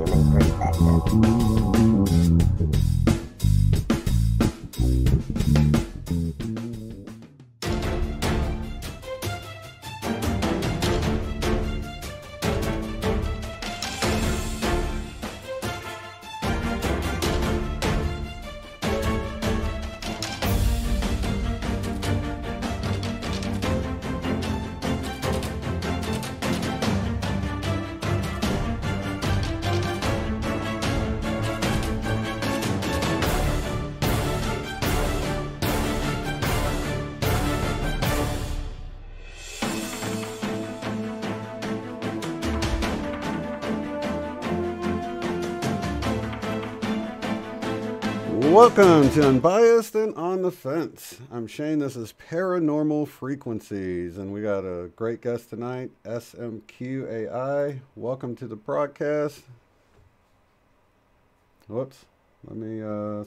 human perspective. Welcome to Unbiased and On the Fence. I'm Shane. This is Paranormal Frequencies, and we got a great guest tonight, SMQ AI. Welcome to the broadcast. Whoops. Let me,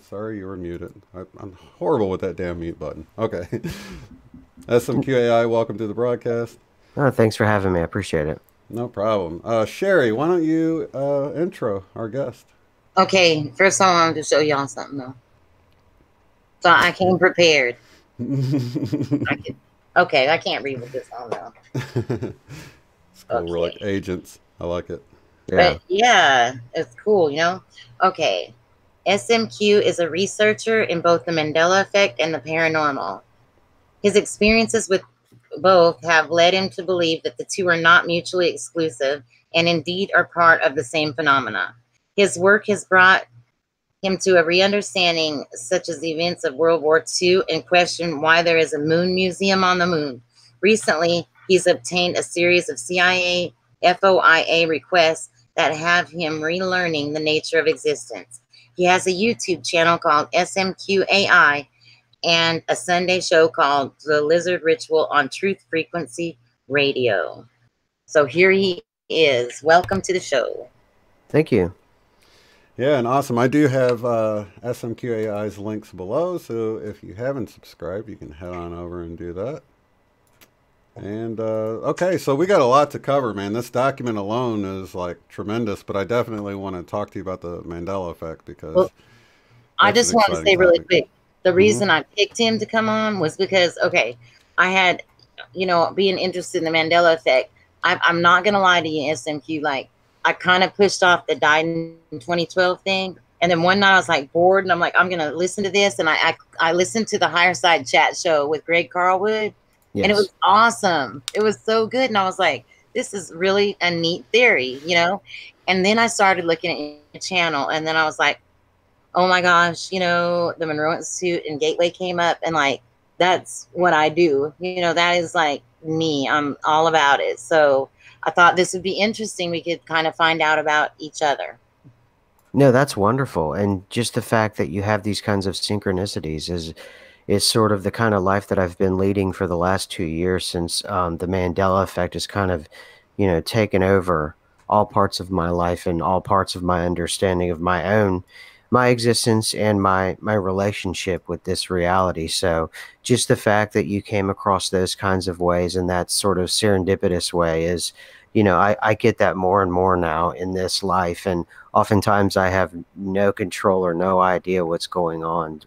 sorry, you were muted. I'm horrible with that damn mute button. Okay. SMQ AI, welcome to the broadcast. Oh, thanks for having me. I appreciate it. No problem. Sherry, why don't you intro our guest? Okay, first of all, I want to show y'all something though. So I came prepared. Okay, I can't read with this on though. It's cool. We're like agents. I like it. Yeah. But yeah, it's cool, you know? Okay. SMQ is a researcher in both the Mandela effect and the paranormal. His experiences with both have led him to believe that the two are not mutually exclusive and indeed are part of the same phenomena. His work has brought him to a re-understanding, such as the events of World War II, and question why there is a moon museum on the moon. Recently, he's obtained a series of CIA FOIA requests that have him relearning the nature of existence. He has a YouTube channel called SMQ AI and a Sunday show called The Lizard Ritual on Truth Frequency Radio. So here he is. Welcome to the show. Thank you. Yeah, and awesome. I do have SMQ AI's links below, so if you haven't subscribed, you can head on over and do that. And, okay, so we got a lot to cover, man. This document alone is, like, tremendous, but I definitely want to talk to you about the Mandela effect because... I just want to say really quick, the reason I picked him to come on was because, okay, I had, you know, being interested in the Mandela effect. I'm not going to lie to you, SMQ, like, I kind of pushed off the died in 2012 thing. And then one night I was like bored and I'm like, I'm going to listen to this. And I listened to the Higher Side Chat show with Greg Carlwood. Yes. And it was awesome. It was so good. And I was like, this is really a neat theory, you know? And then I started looking at the channel and then I was like, oh my gosh, you know, the Monroe Institute and Gateway came up and like, that's what I do. You know, that is like me. I'm all about it. So I thought this would be interesting. We could kind of find out about each other. No, that's wonderful. And just the fact that you have these kinds of synchronicities is sort of the kind of life that I've been leading for the last 2 years since the Mandela effect has kind of, you know, taken over all parts of my life and all parts of my understanding of my existence and my relationship with this reality. So just the fact that you came across those kinds of ways and that sort of serendipitous way is, you know, I get that more and more now in this life. And oftentimes I have no control or no idea what's going on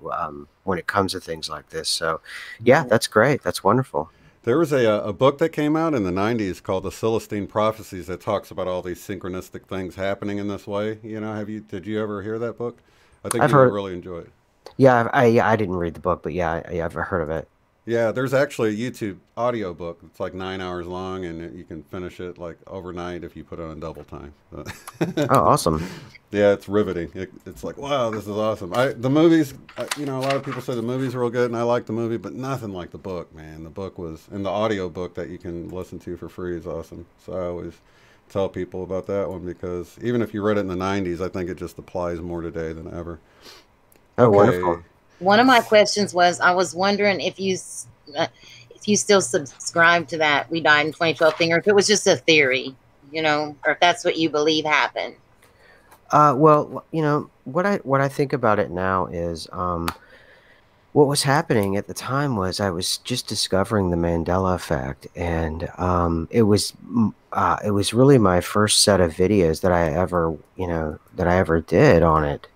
when it comes to things like this. So yeah, that's great. That's wonderful. There was a book that came out in the 90s called The Celestine Prophecies that talks about all these synchronistic things happening in this way. You know, did you ever hear that book? I think you would really enjoy it. Yeah, I didn't read the book, but yeah, I've heard of it. Yeah, there's actually a YouTube audio book. It's like 9 hours long, and you can finish it like overnight if you put it on double time. Oh, awesome! Yeah, it's riveting. It's like, wow, this is awesome. The movies, you know, a lot of people say the movies are real good, and I like the movie, but nothing like the book, man. The book was, and the audio book that you can listen to for free is awesome. So I always tell people about that one because even if you read it in the 90s, I think it just applies more today than ever. Oh, okay. Wonderful. One of my questions was, I was wondering if you still subscribe to that we died in 2012 thing, or if it was just a theory, you know, or if that's what you believe happened. Well, you know, what I think about it now is what was happening at the time was I was just discovering the Mandela effect, and it was it was really my first set of videos that I ever, that I ever did on it.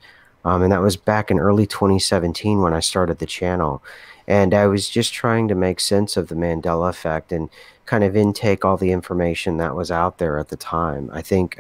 And that was back in early 2017 when I started the channel. And I was just trying to make sense of the Mandela effect and kind of intake all the information that was out there at the time. I think,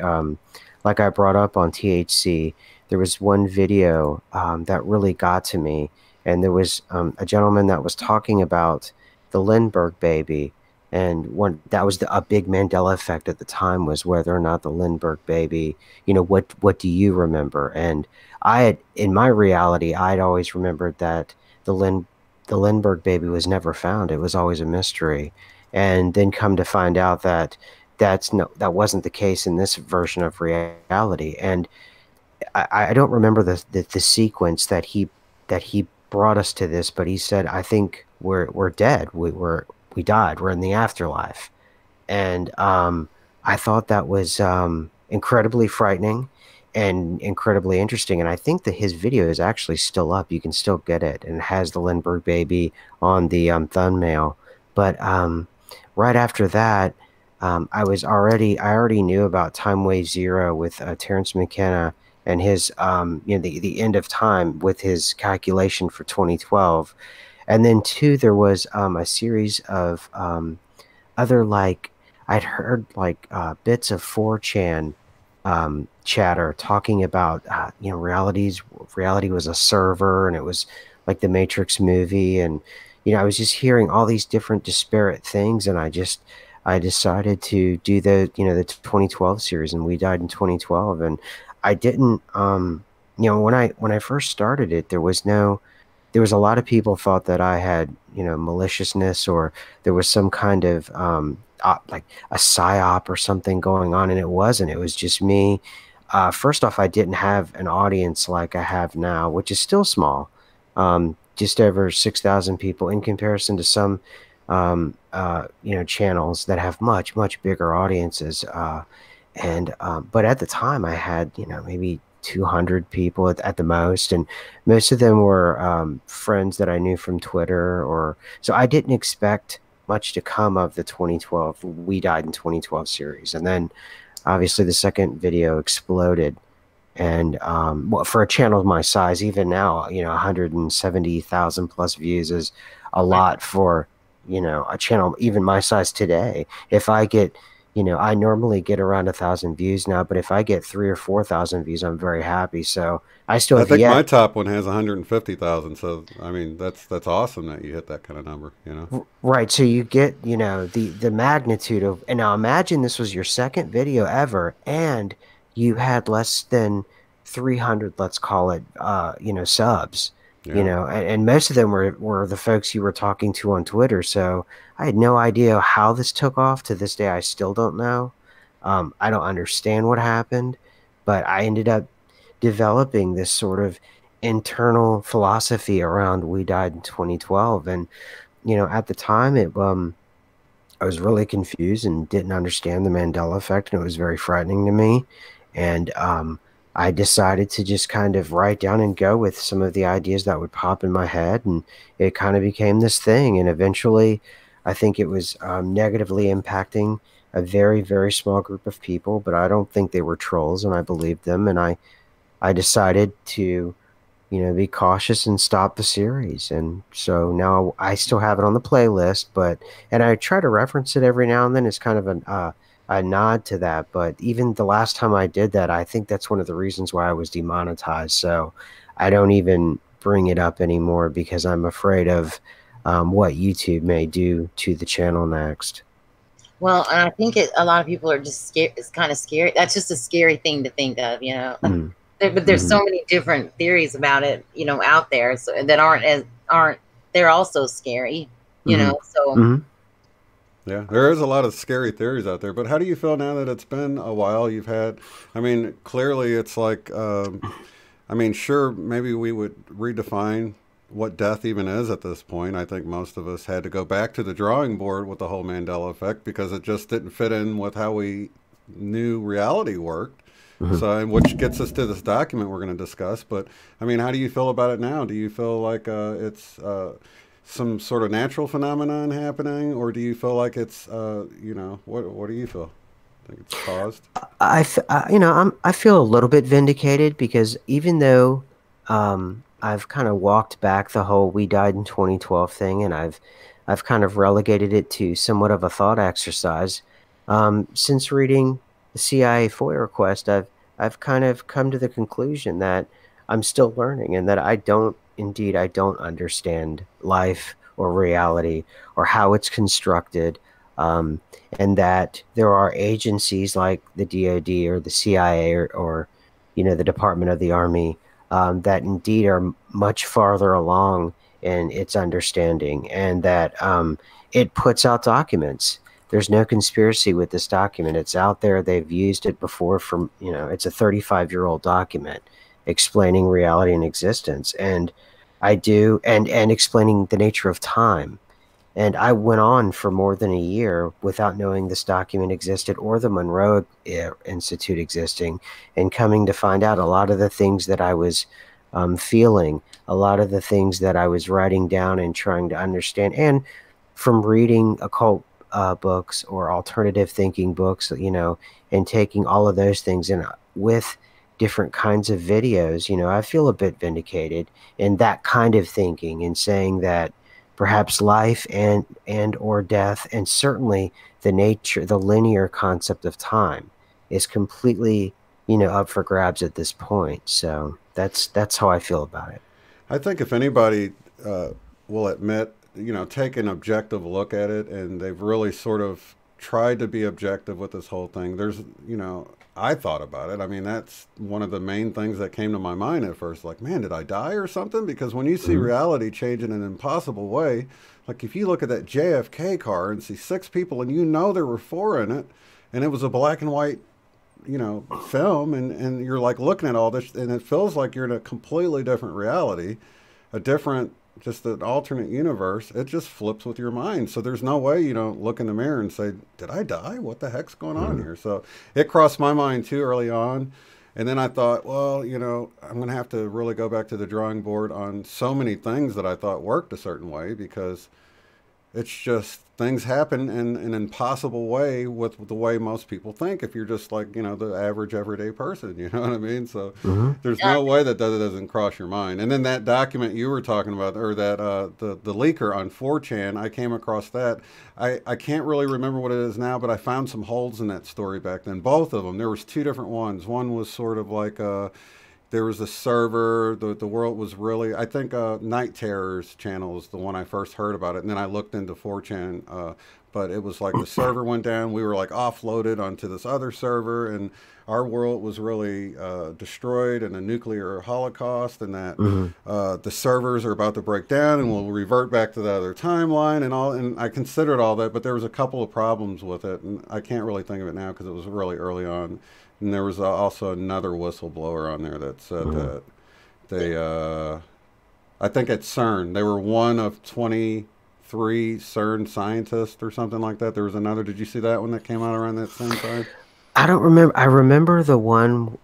like I brought up on THC, there was one video that really got to me. And there was a gentleman that was talking about the Lindbergh baby. And one that was a big Mandela effect at the time, was whether or not the Lindbergh baby, what do you remember? And I had, in my reality, I'd always remembered that the Lin the Lindbergh baby was never found. It was always a mystery. And then come to find out that that wasn't the case in this version of reality. And I don't remember the sequence that he brought us to this, but he said, I think we're dead. We died. We're in the afterlife. And I thought that was incredibly frightening and incredibly interesting. And I think that his video is actually still up. You can still get it, and it has the Lindbergh baby on the thumbnail. But right after that, I already knew about Time Wave Zero with Terrence McKenna and his the end of time with his calculation for 2012. And then two, there was a series of other, like, I'd heard like bits of 4chan chatter talking about reality was a server, and it was like the Matrix movie. And I was just hearing all these different disparate things, and I decided to do the 2012 series, and We Died in 2012. And I didn't when I first started it, there was a lot of people thought that I had, maliciousness, or there was some kind of like a psyop or something going on, and it wasn't. It was just me. First off, I didn't have an audience like I have now, which is still small, just over 6,000 people in comparison to some, channels that have much, much bigger audiences. But at the time, I had, maybe 200 people at the most, and most of them were friends that I knew from Twitter. So I didn't expect much to come of the 2012 We Died in 2012 series. And then obviously the second video exploded. And well, for a channel my size, even now, 170,000 plus views is a lot for, a channel even my size today. If I get, I normally get around 1,000 views now, but if I get 3,000 or 4,000 views, I'm very happy. So I still I have think yet. my top one has 150,000. So I mean, that's awesome that you hit that kind of number. Right, so you get, the magnitude of, and now imagine this was your second video ever, and you had less than 300, let's call it, subs, Yeah. and most of them were the folks you were talking to on Twitter. So I had no idea how this took off. To this day, I still don't know. I don't understand what happened, but I ended up developing this sort of internal philosophy around We Died in 2012. And at the time, I was really confused and didn't understand the Mandela effect, and it was very frightening to me. And I decided to just kind of write down and go with some of the ideas that would pop in my head, and it kind of became this thing. And eventually, I think it was negatively impacting a very, very small group of people, but I don't think they were trolls, and I believed them. And I decided to be cautious and stop the series. And so now I still have it on the playlist, and I try to reference it every now and then. It's kind of a nod to that. But even the last time I did that, I think that's one of the reasons why I was demonetized. So I don't even bring it up anymore, because I'm afraid of what YouTube may do to the channel next. Well, and I think a lot of people are just scared. It's kind of scary. That's just a scary thing to think of, Mm. But there's Mhm. so many different theories about it, out there, so that aren't they're also scary, Mhm. So Mhm. Yeah, there is a lot of scary theories out there. But how do you feel now that it's been a while? I mean, clearly it's like, I mean, sure, maybe we would redefine what death even is at this point. I think most of us had to go back to the drawing board with the whole Mandela effect, because it just didn't fit in with how we knew reality worked. Mhm. So, which gets us to this document we're going to discuss. But I mean, how do you feel about it now? Do you feel like it's some sort of natural phenomenon happening, or do you feel like it's what do you feel? think it's caused? I feel a little bit vindicated because even though I've kind of walked back the whole "we died in 2012" thing, and I've kind of relegated it to somewhat of a thought exercise. Since reading the CIA FOIA request, I've kind of come to the conclusion that I'm still learning, and that I don't understand life or reality or how it's constructed. Um, and that there are agencies like the DoD or the CIA or the Department of the Army that indeed are much farther along in its understanding, and that it puts out documents. There's no conspiracy with this document. It's out there. They've used it before from, it's a 35-year-old document explaining reality and existence. And and explaining the nature of time. And I went on for more than a year without knowing this document existed or the Monroe Institute existing, and coming to find out a lot of the things that I was feeling, a lot of the things that I was writing down and trying to understand, and from reading occult books or alternative thinking books, and taking all of those things and with different kinds of videos, I feel a bit vindicated in that kind of thinking and saying that perhaps life and or death, and certainly the linear concept of time is completely, up for grabs at this point. So that's how I feel about it. I think if anybody will admit, take an objective look at it, and they've really sort of tried to be objective with this whole thing. I thought about it. I mean, that's one of the main things that came to my mind at first. Like, man, did I die or something? Because when you see reality change in an impossible way, like if you look at that JFK car and see 6 people and there were 4 in it, and it was a black and white, film, and you're like looking at all this, and it feels like you're in a completely different reality, just an alternate universe. It just flips with your mind. So there's no way you don't look in the mirror and say, did I die? What the heck's going on here? So it crossed my mind too early on. And then I thought, well, I'm going to have to really go back to the drawing board on so many things that I thought worked a certain way, because it's just things happen in an impossible way with the way most people think if you're just like, the average everyday person, you know what I mean? So there's no way that doesn't cross your mind. And then that document you were talking about, or that the leaker on 4chan, I came across that. I can't really remember what it is now, but I found some holes in that story back then. Both of them. There was 2 different ones. One was sort of like there was a server. The world was really, I think, Night Terrors channel is the one I first heard about it, and then I looked into 4chan. But it was like the server went down. We were like offloaded onto this other server, and our world was really destroyed in a nuclear holocaust, and that the servers are about to break down, and we'll revert back to the other timeline and all. And I considered all that, but there was a couple of problems with it, and I can't really think of it now because it was really early on. And there was also another whistleblower on there that said that they, I think at CERN, they were one of 23 CERN scientists or something like that. There was another. Did you see that one that came out around that same time? I don't remember. I remember the one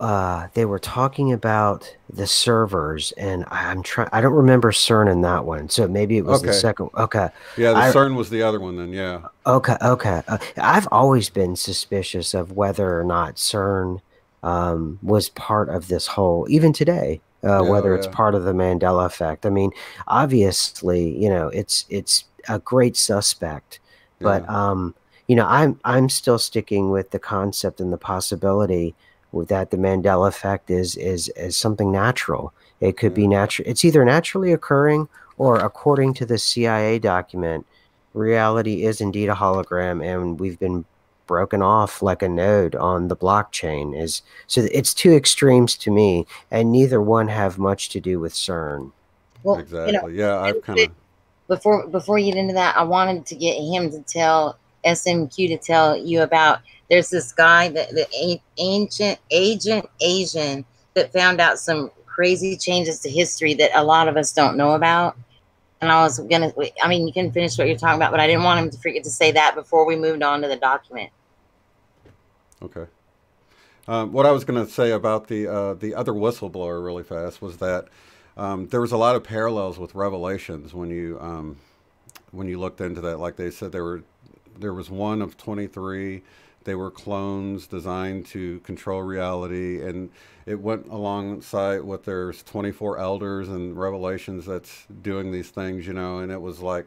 they were talking about the servers, and I don't remember CERN in that one. So maybe it was the second. Okay. Yeah, the CERN was the other one then. Yeah. Okay. Okay. I've always been suspicious of whether or not CERN was part of this whole, even today, whether it's part of the Mandela effect. I mean, obviously, it's a great suspect, but I'm still sticking with the concept and the possibility that the Mandela effect is something natural. It could be natural. It's either naturally occurring, or according to the CIA document, reality is indeed a hologram, and we've been broken off like a node on the blockchain. So it's 2 extremes to me, and neither one have much to do with CERN. Well, exactly. I've kind of before you get into that, I wanted to get him to tell SMQ to tell you about. There's this guy, the ancient agent Asian, that found out some crazy changes to history that a lot of us don't know about. And I mean, you can finish what you're talking about, but I didn't want him to forget to say that before we moved on to the document. Okay. What I was going to say about the other whistleblower really fast was that there was a lot of parallels with Revelations when you looked into that. Like they said, there was one of 23 they were clones designed to control reality, and it went alongside what there's 24 elders and Revelations that's doing these things, and it was like,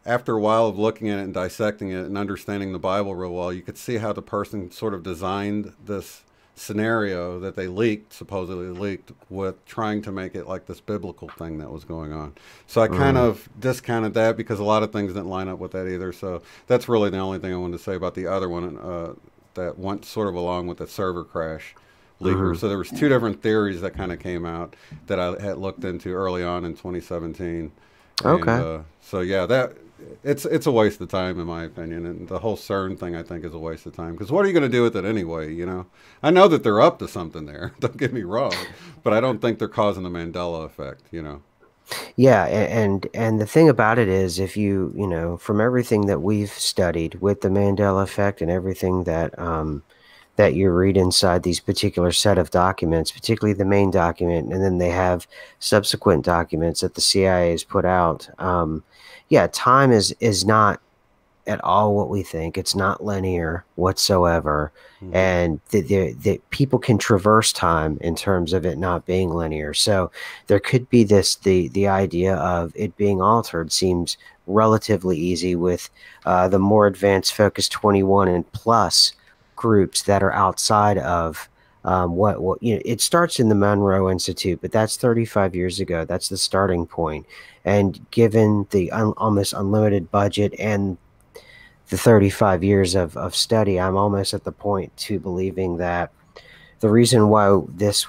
after a while of looking at it and dissecting it and understanding the Bible real well, you could see how the person sort of designed this scenario that they supposedly leaked, with trying to make it like this biblical thing that was going on. So I kind of discounted that because a lot of things didn't line up with that either. So that's really the only thing I wanted to say about the other one that went sort of along with the server crash leaker. So there was two different theories that kind of came out that I had looked into early on in 2017. Okay. And, so yeah, it's a waste of time in my opinion, and the whole CERN thing I think is a waste of time, because what are you going to do with it anyway? I know that they're up to something there. Don't get me wrong, but I don't think they're causing the Mandela effect. Yeah, and the thing about it is, if from everything that we've studied with the Mandela effect and everything that you read inside these particular set of documents, particularly the main document, and then they have subsequent documents that the CIA has put out. Yeah, time is not at all what we think. It's not linear whatsoever. And the people can traverse time in terms of it not being linear. So there could be the idea of it being altered seems relatively easy with the more advanced Focus 21 and plus groups that are outside of what it starts in the Monroe Institute, but that's 35 years ago. That's the starting point. And given the almost unlimited budget and the 35 years of study, I'm almost at the point to believing that the reason why this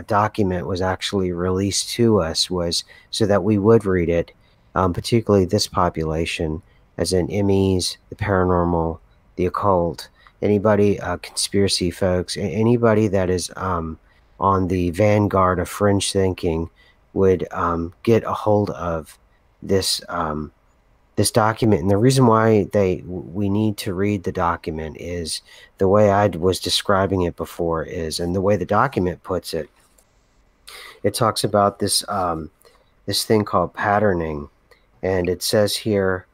document was actually released to us was so that we would read it, particularly this population, as in MEs, the paranormal, the occult, anybody, conspiracy folks, anybody that is on the vanguard of fringe thinking would get a hold of this this document. And the reason why we need to read the document is the way I was describing it before is, and the way the document puts it, it talks about this this thing called patterning. And it says here,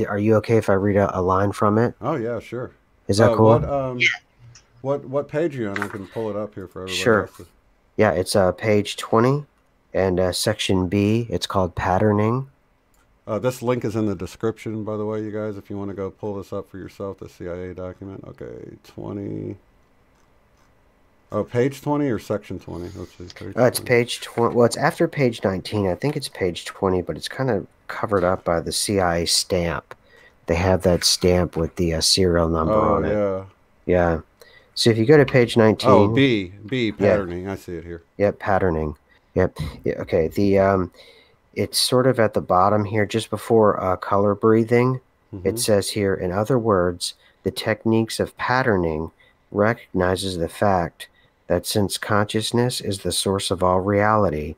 are you okay if I read a line from it? Oh yeah, sure. Is that cool? What page are you on? I can pull it up here for everybody Sure. else to... Yeah, it's page 20 and section B. It's called patterning. This link is in the description, by the way, you guys, if you want to go pull this up for yourself, the CIA document. Okay, 20. Oh, page 20 or section 20? Let's see. It's page 20. Well, it's after page 19. I think it's page 20, but it's kind of covered up by the CIA stamp. They have that stamp with the serial number on it. Oh, yeah. Yeah. So if you go to page 19. Oh, B, patterning. Yeah. I see it here. Yep, patterning. Yep. Yeah, okay. It's sort of at the bottom here, just before color breathing. It says here, in other words, the techniques of patterning recognizes the fact that since consciousness is the source of all reality,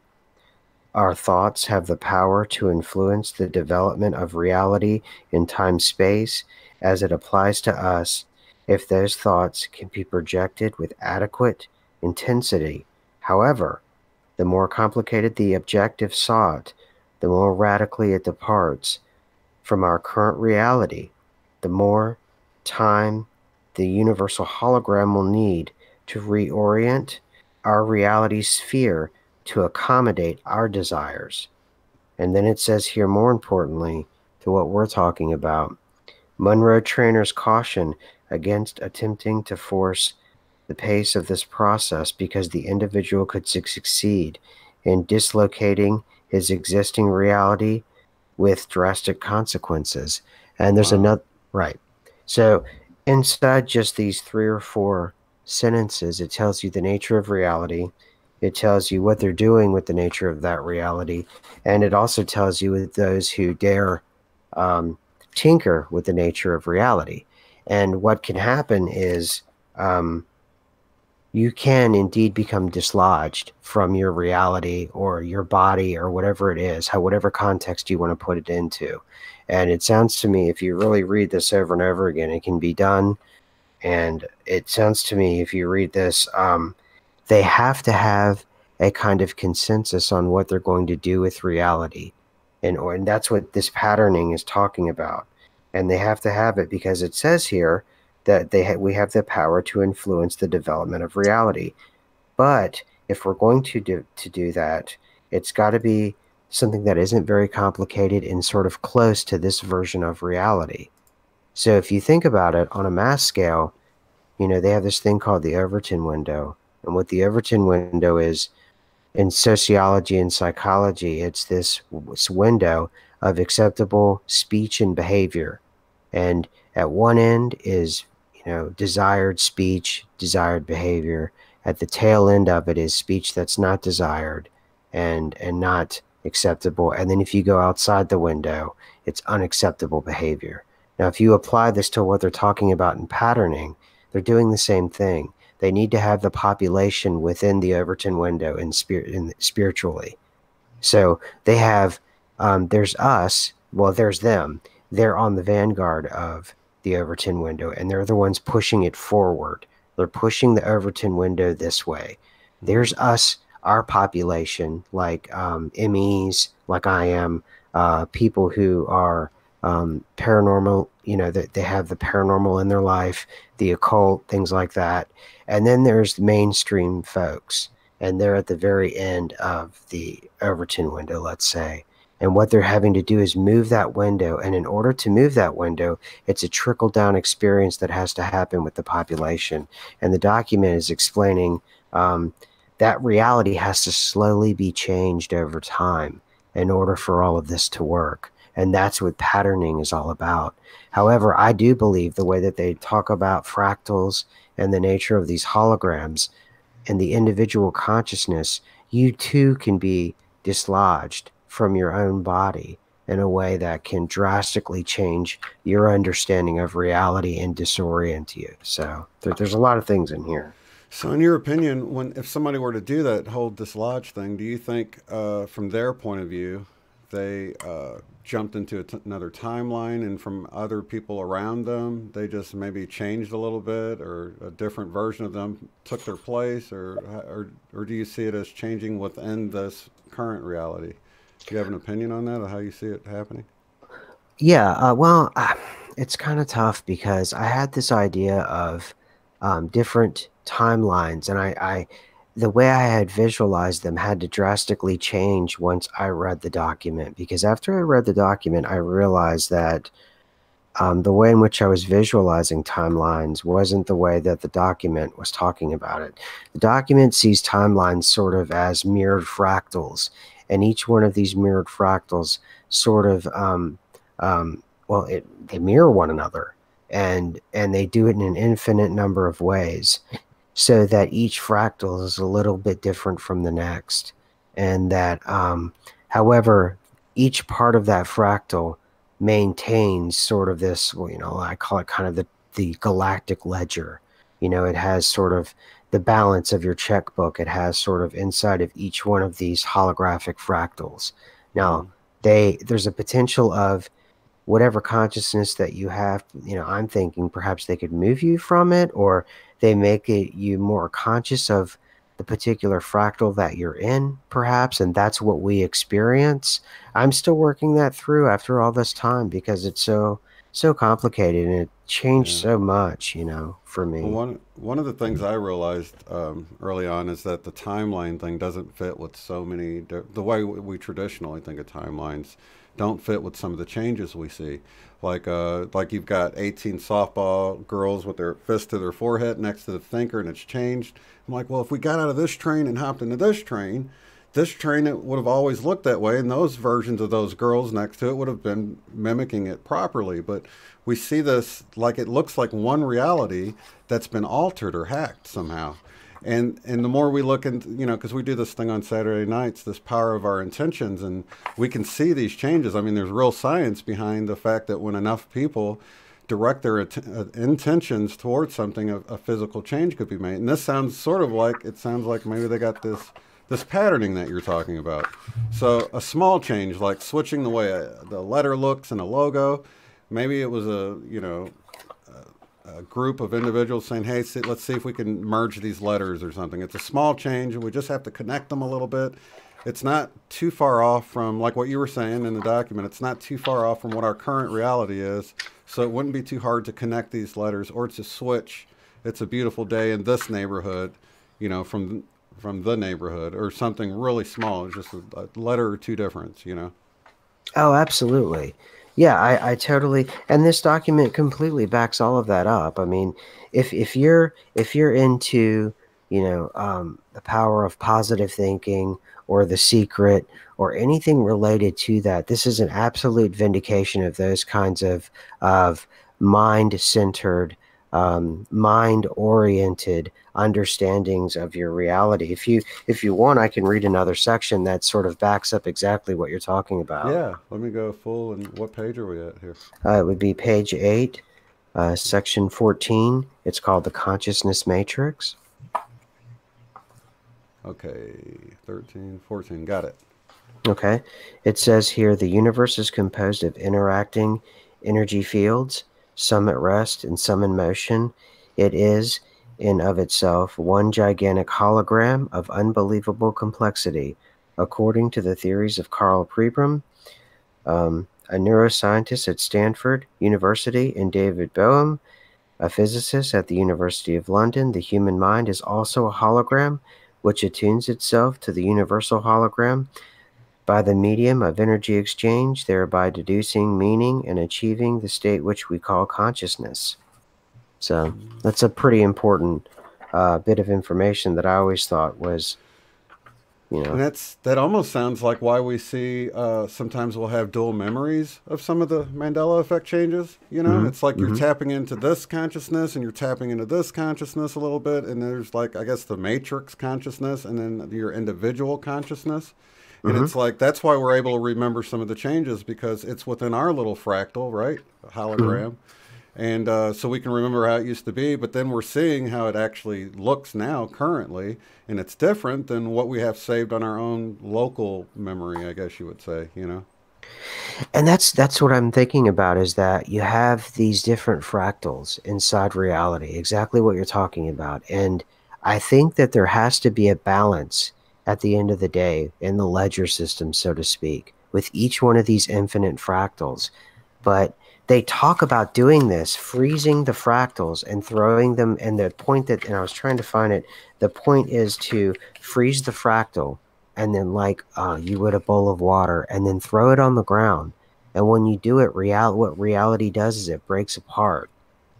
our thoughts have the power to influence the development of reality in time-space as it applies to us, if those thoughts can be projected with adequate intensity. However, the more complicated the objective sought, the more radically it departs from our current reality, the more time the universal hologram will need to reorient our reality sphere to accommodate our desires. And then it says here, more importantly, to what we're talking about, Monroe trainers caution against attempting to force the pace of this process because the individual could succeed in dislocating his existing reality with drastic consequences. And there's another, right. So inside just these 3 or 4 sentences, it tells you the nature of reality. It tells you what they're doing with the nature of that reality. And it also tells you with those who dare tinker with the nature of reality. And what can happen is you can indeed become dislodged from your reality or your body or whatever it is, whatever context you want to put it into. And it sounds to me, if you really read this over and over again, it can be done. And it sounds to me, if you read this, they have to have a kind of consensus on what they're going to do with reality. And that's what this patterning is talking about. And they have to have it because it says here that we have the power to influence the development of reality. But if we're going to do that, it's got to be something that isn't very complicated and sort of close to this version of reality. So if you think about it on a mass scale, they have this thing called the Overton window. And what the Overton window is in sociology and psychology, it's this window of acceptable speech and behavior. And at one end is, desired speech, desired behavior. At the tail end of it is speech that's not desired and not acceptable. And then if you go outside the window, it's unacceptable behavior. Now, if you apply this to what they're talking about in patterning, they're doing the same thing. They need to have the population within the Overton window in spiritually. So they have, there's us, well, there's them. They're on the vanguard of the Overton window, and they're the ones pushing it forward. They're pushing the Overton window this way. There's us, our population, like MEs, like I am, people who are paranormal, that they have the paranormal in their life, the occult, things like that. And then there's mainstream folks, and they're at the very end of the Overton window, let's say. And what they're having to do is move that window. And in order to move that window, it's a trickle-down experience that has to happen with the population. And the document is explaining that reality has to slowly be changed over time in order for all of this to work. And that's what patterning is all about. However, I do believe the way that they talk about fractals and the nature of these holograms and the individual consciousness, you too can be dislodged from your own body in a way that can drastically change your understanding of reality and disorient you. So there's a lot of things in here. So in your opinion, if somebody were to do that whole dislodge thing, do you think from their point of view, they jumped into another timeline, and from other people around them, they just maybe changed a little bit, or a different version of them took their place, or do you see it as changing within this current reality? Do you have an opinion on that, or how you see it happening? Yeah, well, it's kind of tough because I had this idea of different timelines, and the way I had visualized them had to drastically change once I read the document. Because after I read the document, I realized that the way in which I was visualizing timelines wasn't the way that the document was talking about it. The document sees timelines sort of as mirrored fractals, and each one of these mirrored fractals sort of, they mirror one another, and they do it in an infinite number of ways, so that each fractal is a little bit different from the next. And that, however, each part of that fractal maintains sort of this, I call it kind of the galactic ledger. It has sort of the balance of your checkbook. It has sort of inside of each one of these holographic fractals. Now, there's a potential of whatever consciousness that you have, I'm thinking perhaps they could move you from it, or they make you more conscious of the particular fractal that you're in, perhaps, and that's what we experience. I'm still working that through after all this time because it's so complicated, and it changed so much, for me. Well, one of the things I realized early on is that the timeline thing doesn't fit with so many, the way we traditionally think of timelines don't fit with some of the changes we see. Like you've got 18 softball girls with their fist to their forehead next to the thinker, and it's changed. I'm like, well, if we got out of this train and hopped into this train, it would have always looked that way, and those versions of those girls next to it would have been mimicking it properly. But we see this like it looks like one reality that's been altered or hacked somehow. And the more we look into, because we do this thing on Saturday nights, this power of our intentions, and we can see these changes. I mean, there's real science behind the fact that when enough people direct their intentions towards something, a physical change could be made. And this sounds like maybe they got this patterning that you're talking about. So a small change, like switching the way the letter looks in a logo, maybe it was a group of individuals saying, hey, let's see if we can merge these letters or something. It's a small change, and we just have to connect them a little bit. it's not too far off from, like what you were saying in the document, it's not too far off from what our current reality is. So it wouldn't be too hard to connect these letters or to switch. It's a beautiful day in this neighborhood, you know, from the neighborhood, or something really small, just a letter or two difference, you know. Oh, absolutely. Yeah, I totally, and this document completely backs all of that up. I mean, if you're into, the power of positive thinking or the secret or anything related to that, this is an absolute vindication of those kinds of mind-centered, mind-oriented understandings of your reality. If you want, I can read another section that sort of backs up exactly what you're talking about. Yeah, let me go full. And what page are we at here? It would be page 8, section 14. It's called the Consciousness Matrix. Okay, 13, 14, got it. Okay. It says here the universe is composed of interacting energy fields, some at rest and some in motion. It is, in of itself, one gigantic hologram of unbelievable complexity, according to the theories of Carl Pribram, a neuroscientist at Stanford University, and David Bohm, a physicist at the University of London. The human mind is also a hologram, which attunes itself to the universal hologram by the medium of energy exchange, thereby deducing meaning and achieving the state which we call consciousness. So that's a pretty important bit of information that I always thought was, And that almost sounds like why we see sometimes we'll have dual memories of some of the Mandela effect changes. You know, it's like you're tapping into this consciousness and you're tapping into this consciousness a little bit, and there's, like, I guess, the matrix consciousness and then your individual consciousness. And it's like that's why we're able to remember some of the changes, because it's within our little fractal, right? A hologram. And so we can remember how it used to be, but then we're seeing how it actually looks now currently, and it's different than what we have saved on our own local memory, I guess you would say, you know? And that's what I'm thinking about, is that you have these different fractals inside reality, exactly what you're talking about. And I think that there has to be a balance at the end of the day in the ledger system, so to speak, with each one of these infinite fractals. But they talk about doing this, freezing the fractals and throwing them. And the point that, and I was trying to find it, the point is to freeze the fractal and then, like you would a bowl of water, and then throw it on the ground. And when you do it, what reality does is it breaks apart.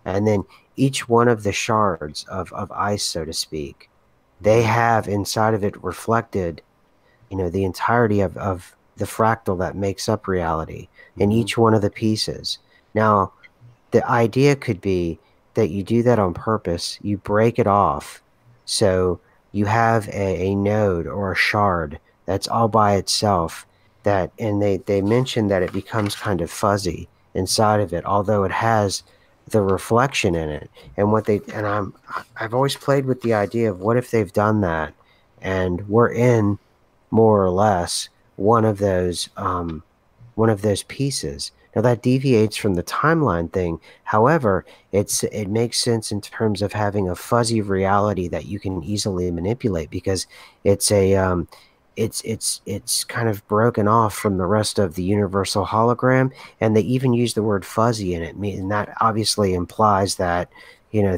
And then each one of the shards of ice, so to speak, they have inside of it reflected, the entirety of the fractal that makes up reality in each one of the pieces. Now, the idea could be that you do that on purpose. You break it off. So you have a node or a shard that's all by itself, and they mention that it becomes kind of fuzzy inside of it, although it has the reflection in it. And I've always played with the idea of, what if they've done that and we're in more or less one of those pieces. Now that deviates from the timeline thing. However, it makes sense in terms of having a fuzzy reality that you can easily manipulate, because it's it's kind of broken off from the rest of the universal hologram, and they even use the word fuzzy in it, and that obviously implies that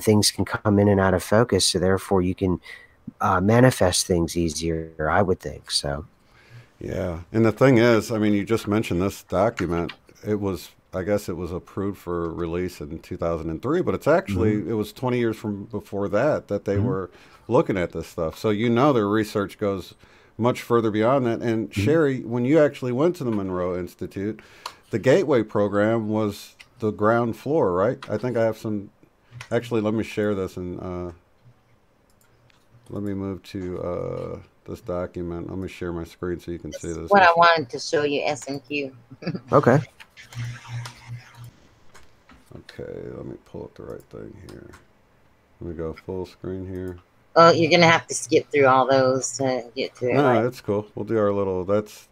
things can come in and out of focus, so therefore you can manifest things easier, I would think so. Yeah. And the thing is, I mean, you just mentioned this document. I guess it was approved for release in 2003, but it's actually, it was 20 years from before that they were looking at this stuff. So, their research goes much further beyond that. And Sherry, when you actually went to the Monroe Institute, the Gateway program was the ground floor, right? I think I have actually, let me share this, and let me move to this document. Let me share my screen so you can see this. What I wanted to show you, SMQ. Okay. Okay, let me pull up the right thing here. Let me go full screen here. Oh, you're gonna have to skip through all those to get to it. No, right? that's cool. We'll do our little. That's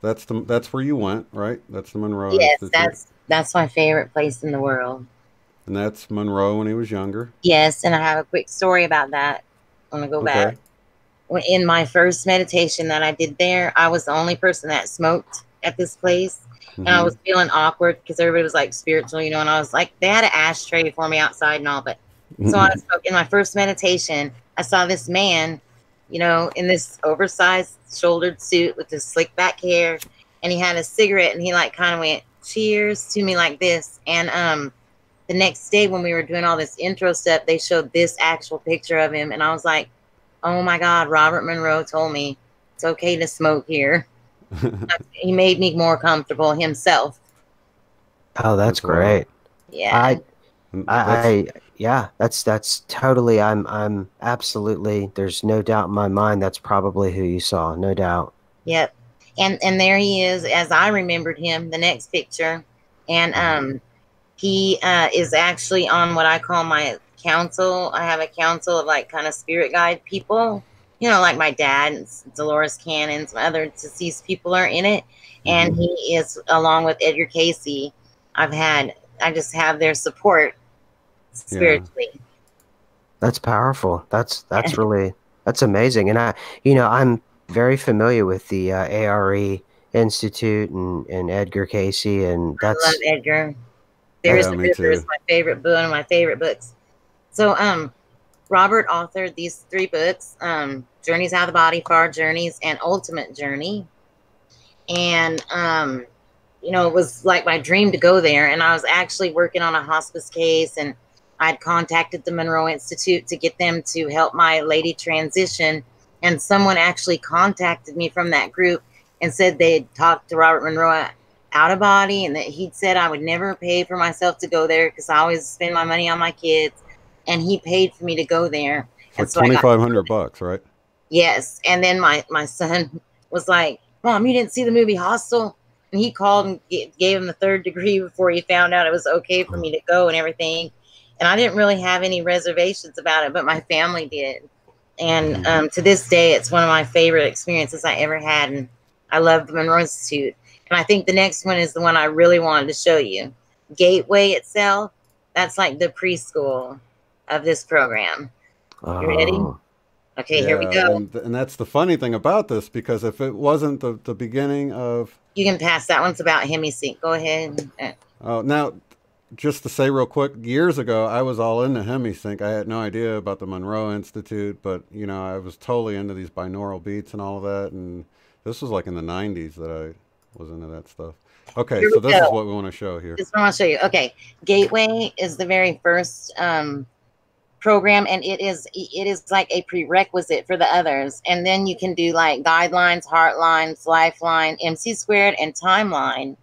where you went, right? That's the Monroe Yes, Institute. that's my favorite place in the world. And that's Monroe when he was younger. Yes, and I have a quick story about that. I'm gonna go back. in my first meditation that I did there, I was the only person that smoked at this place. And I was feeling awkward because everybody was like spiritual, you know, and I was like, they had an ashtray for me outside and all, but so I spoke in my first meditation. I saw this man, you know, in this oversized shouldered suit with this slick back hair, and he had a cigarette, and he like kind of went cheers to me like this. And the next day when we were doing all this intro stuff, they showed this actual picture of him, and I was like, oh my God, Robert Monroe told me it's okay to smoke here. He made me more comfortable himself. Oh, that's great. Yeah. Yeah, that's totally, I'm absolutely, there's no doubt in my mind that's probably who you saw, no doubt. Yep. And there he is, as I remembered him, the next picture. And he is actually on what I call my council. I have a council of like kind of spirit guide people, you know, like my dad and Dolores Cannon, some other deceased people are in it. And he is, along with Edgar Casey, I just have their support spiritually. Yeah. That's powerful. That's really, that's amazing. And I'm very familiar with the ARE Institute and Edgar Casey, and that's, I love Edgar. There's my favorite book, one of my favorite books. So Robert authored these 3 books, Journeys Out of the Body, Far Journeys, and Ultimate Journey. And you know, it was like my dream to go there. And I was actually working on a hospice case, and I'd contacted the Monroe Institute to get them to help my lady transition. And someone actually contacted me from that group and said they'd talked to Robert Monroe out of body, and that he'd said I would never pay for myself to go there because I always spend my money on my kids. And he paid for me to go there. For $2,500, right? Yes. And then my son was like, Mom, you didn't see the movie Hostel? And he called and gave him the 3rd degree before he found out it was okay for me to go and everything. And I didn't really have any reservations about it, but my family did. And to this day, it's one of my favorite experiences I ever had. And I love the Monroe Institute. And I think the next one is the one I really wanted to show you. Gateway itself, that's like the preschool of this program. You ready? Okay, here we go. And that's the funny thing about this, because if it wasn't the beginning of... You can pass. That one's about Hemisync. Go ahead. Oh, now, just to say real quick, years ago, I was all into Hemisync. I had no idea about the Monroe Institute, but, you know, I was totally into these binaural beats and all of that. And this was like in the 90s that I was into that stuff. Okay, so this is what we want to show here. This is what I want to show you. Okay, Gateway is the very first program, and it is like a prerequisite for the others. And then you can do like Guidelines, Heartlines, Lifeline, MC Squared, and Timeline.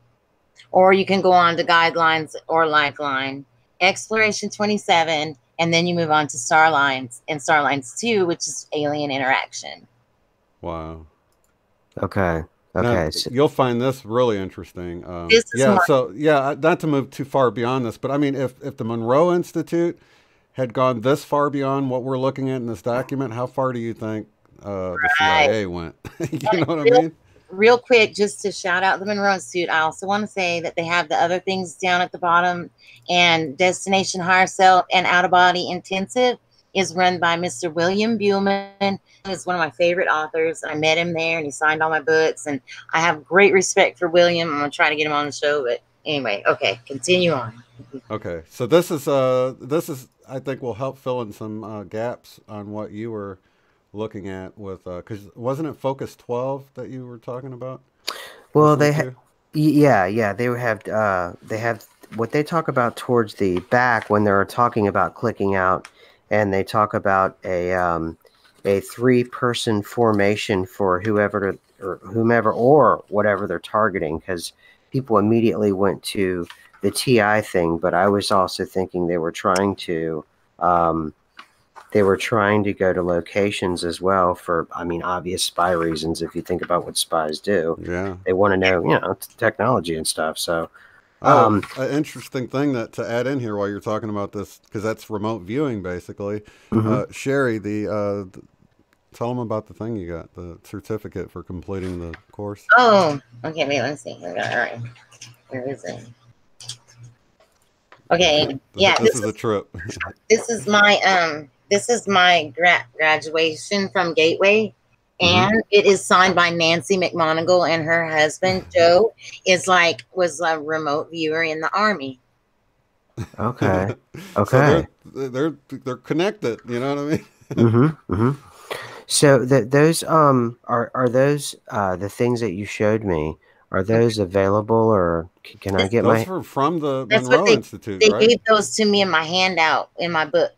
Or you can go on to Guidelines or Lifeline, Exploration 27, and then you move on to Starlines and Starlines 2, which is Alien Interaction. Wow. Okay. Now, So you'll find this really interesting. This is not to move too far beyond this, but I mean, if the Monroe Institute had gone this far beyond what we're looking at in this document, how far do you think the CIA went? You know what I mean? Real quick, just to shout out the Monroe Institute, I also want to say that they have the other things down at the bottom, and Destination Higher Self and Out of Body Intensive is run by Mr. William Buhlman. He's one of my favorite authors. I met him there, and he signed all my books, and I have great respect for William. I'm going to try to get him on the show, but anyway, okay, continue on. Okay, so this is I think will help fill in some gaps on what you were looking at with, because wasn't it Focus 12 that you were talking about? Well, they have what they talk about towards the back when they're talking about clicking out, and they talk about a 3-person formation for whomever or whatever they're targeting, because people immediately went to the TI thing, but I was also thinking they were trying to go to locations as well for, I mean, obvious spy reasons. If you think about what spies do, they want to know, technology and stuff. So, an interesting thing to add in here while you're talking about this, because that's remote viewing basically. Sherry, tell them about the thing you got, the certificate for completing the course. Oh, okay. Wait, let's see. All right, where is it? Okay, yeah. This is a trip. This is my this is my graduation from Gateway, Mhm. and it is signed by Nancy McMonigal, and her husband Joe was a remote viewer in the Army. Okay. So Okay. they're connected. You know what I mean? Mhm. Mhm. So those are those the things that you showed me, are those available, or can I This, get Those my are from the that's what Monroe Institute, they right? gave those to me in my handout in my book,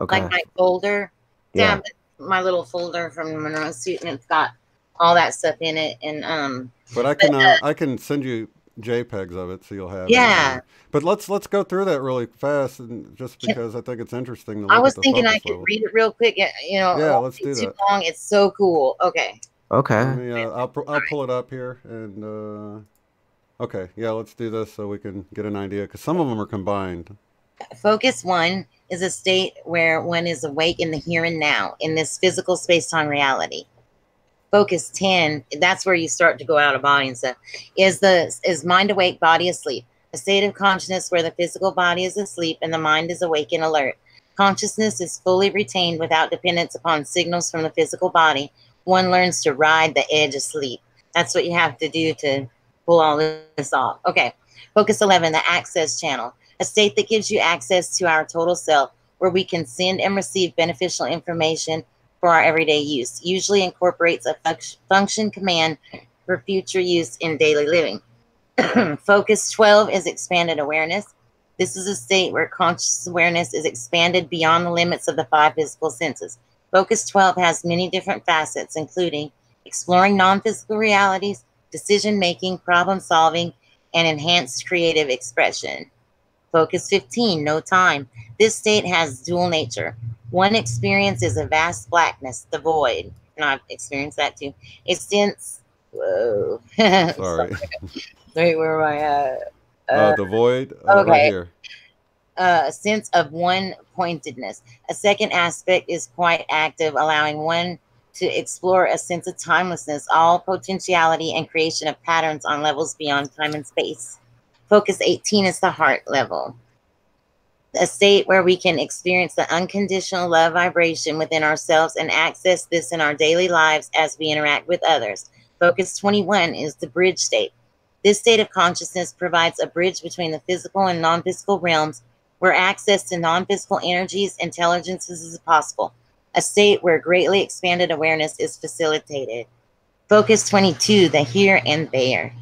like okay. my folder. Yeah. Tab, my little folder from the Monroe Institute, and it's got all that stuff in it. And But but I can send you JPEGs of it so you'll have it. yeah, But let's go through that really fast, and just can, because I think it's interesting to I look at was the thinking I focus could levels. read it real quick. You know, it Yeah, won't let's be do too that. long. It's so cool. Okay. Let Okay. me. I'll pull it up here and. Okay, yeah, let's do this so we can get an idea because some of them are combined. Focus one is a state where one is awake in the here and now in this physical space time reality. Focus 10, that's where you start to go out of body and stuff, is mind awake, body asleep. A state of consciousness where the physical body is asleep and the mind is awake and alert. Consciousness is fully retained without dependence upon signals from the physical body. One learns to ride the edge of sleep. That's what you have to do to pull all this off. Okay. Focus 11, the access channel, a state that gives you access to our total self, where we can send and receive beneficial information for our everyday use, usually incorporates a function command for future use in daily living. Focus 12 is expanded awareness. This is a state where conscious awareness is expanded beyond the limits of the five physical senses. Focus 12 has many different facets, including exploring non physical realities, decision making, problem solving, and enhanced creative expression. Focus 15, no time. This state has dual nature. One experience is a vast blackness, the void. And I've experienced that too. It sense, whoa. Sorry. Sorry, where am I at? The void, right Okay. here. A sense of one pointedness. A second aspect is quite active, allowing one to explore a sense of timelessness, all potentiality and creation of patterns on levels beyond time and space. Focus 18 is the heart level, a state where we can experience the unconditional love vibration within ourselves and access this in our daily lives as we interact with others. Focus 21 is the bridge state. This state of consciousness provides a bridge between the physical and non physical realms where access to non physical energies, intelligences is possible, a state where greatly expanded awareness is facilitated. Focus 22, the here and there,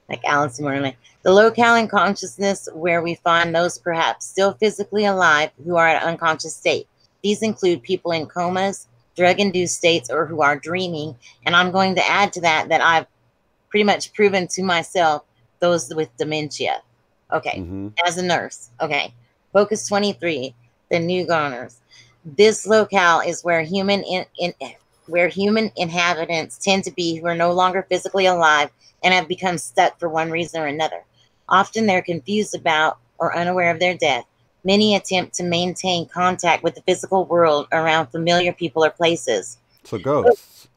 like Alice in Wonderland. The locale in consciousness where we find those perhaps still physically alive who are at unconscious state. These include people in comas, drug-induced states, or who are dreaming. And I'm going to add to that that I've pretty much proven to myself those with dementia. Okay, Mm-hmm. as a nurse. Okay, focus 23, the new goners. This locale is where where human inhabitants tend to be who are no longer physically alive and have become stuck for one reason or another. Often they're confused about or unaware of their death. Many attempt to maintain contact with the physical world around familiar people or places. So ghosts.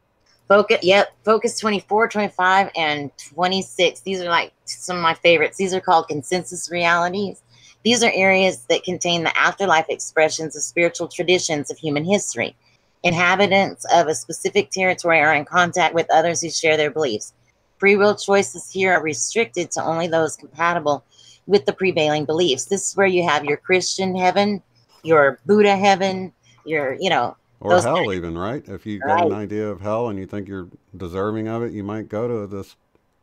Focus 24, 25, and 26. These are like some of my favorites. These are called consensus realities. These are areas that contain the afterlife expressions of spiritual traditions of human history. Inhabitants of a specific territory are in contact with others who share their beliefs. Free will choices here are restricted to only those compatible with the prevailing beliefs. This is where you have your Christian heaven, your Buddha heaven, your, Or those hell, even, right? If you got an right. idea of hell and you think you're deserving of it, you might go to this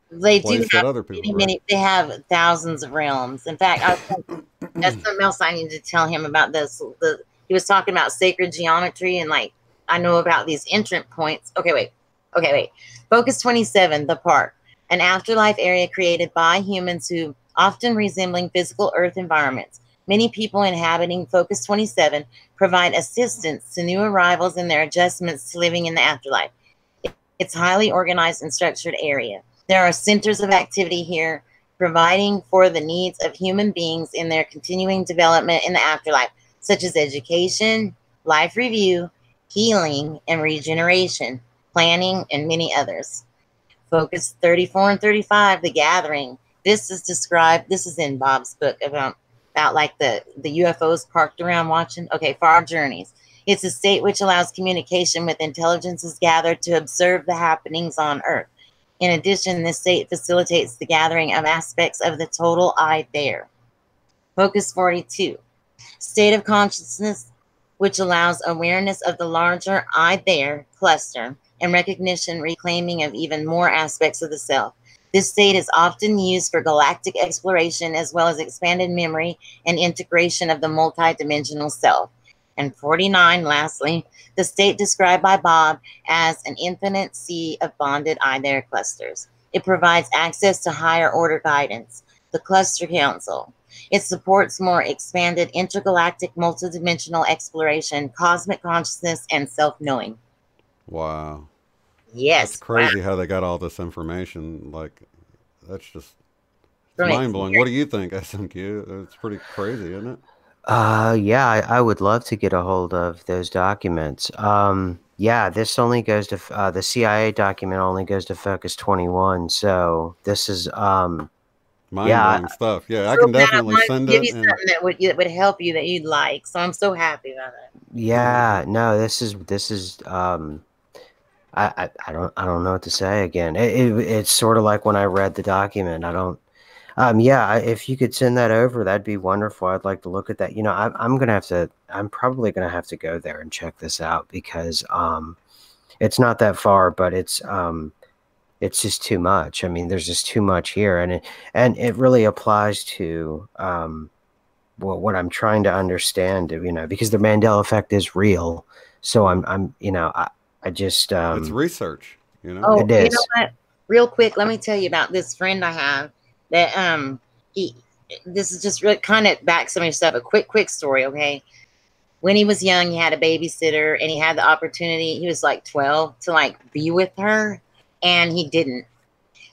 They do place that have other people, many, right? many. They have thousands of realms. In fact, that's something else I need to tell him about this. He was talking about sacred geometry, and like I know about these entrant points. Okay, wait. Okay, wait. Focus 27, the park, an afterlife area created by humans who often resembling physical Earth environments. Many people inhabiting Focus 27 provide assistance to new arrivals in their adjustments to living in the afterlife. It's a highly organized and structured area. There are centers of activity here providing for the needs of human beings in their continuing development in the afterlife, such as education, life review, healing, and regeneration, planning, and many others. Focus 34 and 35, the gathering. This is in Bob's book about like the UFOs parked around watching. Okay, far journeys. It's a state which allows communication with intelligences gathered to observe the happenings on Earth. In addition, this state facilitates the gathering of aspects of the total I there. Focus 42. State of consciousness which allows awareness of the larger I there cluster and recognition, reclaiming of even more aspects of the self. This state is often used for galactic exploration as well as expanded memory and integration of the multidimensional self. And 49, lastly, the state described by Bob as an infinite sea of bonded I there clusters. It provides access to higher order guidance, the Cluster Council. It supports more expanded intergalactic multidimensional exploration, cosmic consciousness, and self-knowing. Wow. Yes. That's crazy how they got all this information. Like, that's just mind-blowing. What do you think, SMQ? It's pretty crazy, isn't it? Yeah, I would love to get a hold of those documents. Yeah, this only goes to the CIA document only goes to Focus 21. So this is mind-blowing stuff. Yeah, I can definitely send give it. You something that would help you that you'd like. So I'm so happy about it. Yeah, no, this is I don't know what to say again. It's sort of like when I read the document. I don't. Yeah, if you could send that over, that'd be wonderful. I'd like to look at that. You know, I'm gonna have to. I'm probably gonna have to go there and check this out because it's not that far, but it's just too much. I mean, there's just too much here, and it really applies to well, what I'm trying to understand. You know, because the Mandela effect is real. So I'm you know, I just it's research. You know, oh, it is. You know what? Real quick, let me tell you about this friend I have. That this is just really kind of back some of your stuff. A quick story, okay? When he was young, he had a babysitter, and he had the opportunity. He was like 12 to like be with her, and he didn't.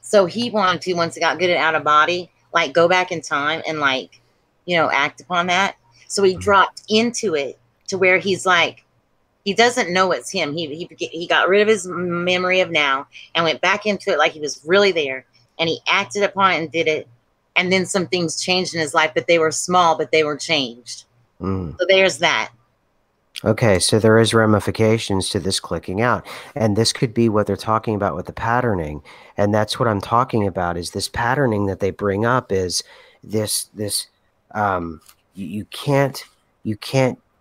So he wanted to, once he got good at out of body, like go back in time and like, you know, act upon that. So he dropped into it to where he's like, he doesn't know it's him. He got rid of his memory of now and went back into it like he was really there. And he acted upon it and did it. And then some things changed in his life, but they were small, but they were changed. So there's that. Okay, so there is ramifications to this clicking out. And this could be what they're talking about with the patterning. And that's what I'm talking about is this patterning that they bring up is this you can't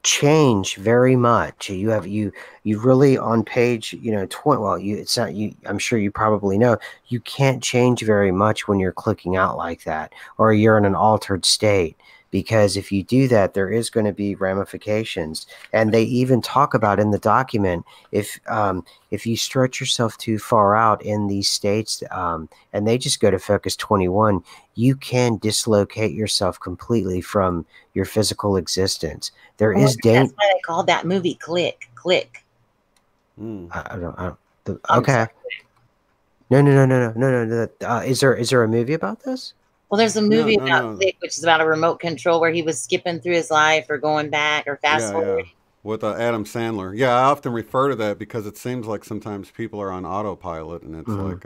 change very much. You really on page 20. Well, it's not you. I'm sure you probably know you can't change very much when you're clicking out like that, or you're in an altered state. Because if you do that, there is going to be ramifications, and they even talk about in the document if you stretch yourself too far out in these states, and they just go to Focus 21, you can dislocate yourself completely from your physical existence. There is danger. That's why they called that movie Click. I don't. Okay. No. Is there a movie about this? Well, there's a movie about Click, which is about a remote control where he was skipping through his life or going back or fast forward. With Adam Sandler. Yeah, I often refer to that because it seems like sometimes people are on autopilot, and it's like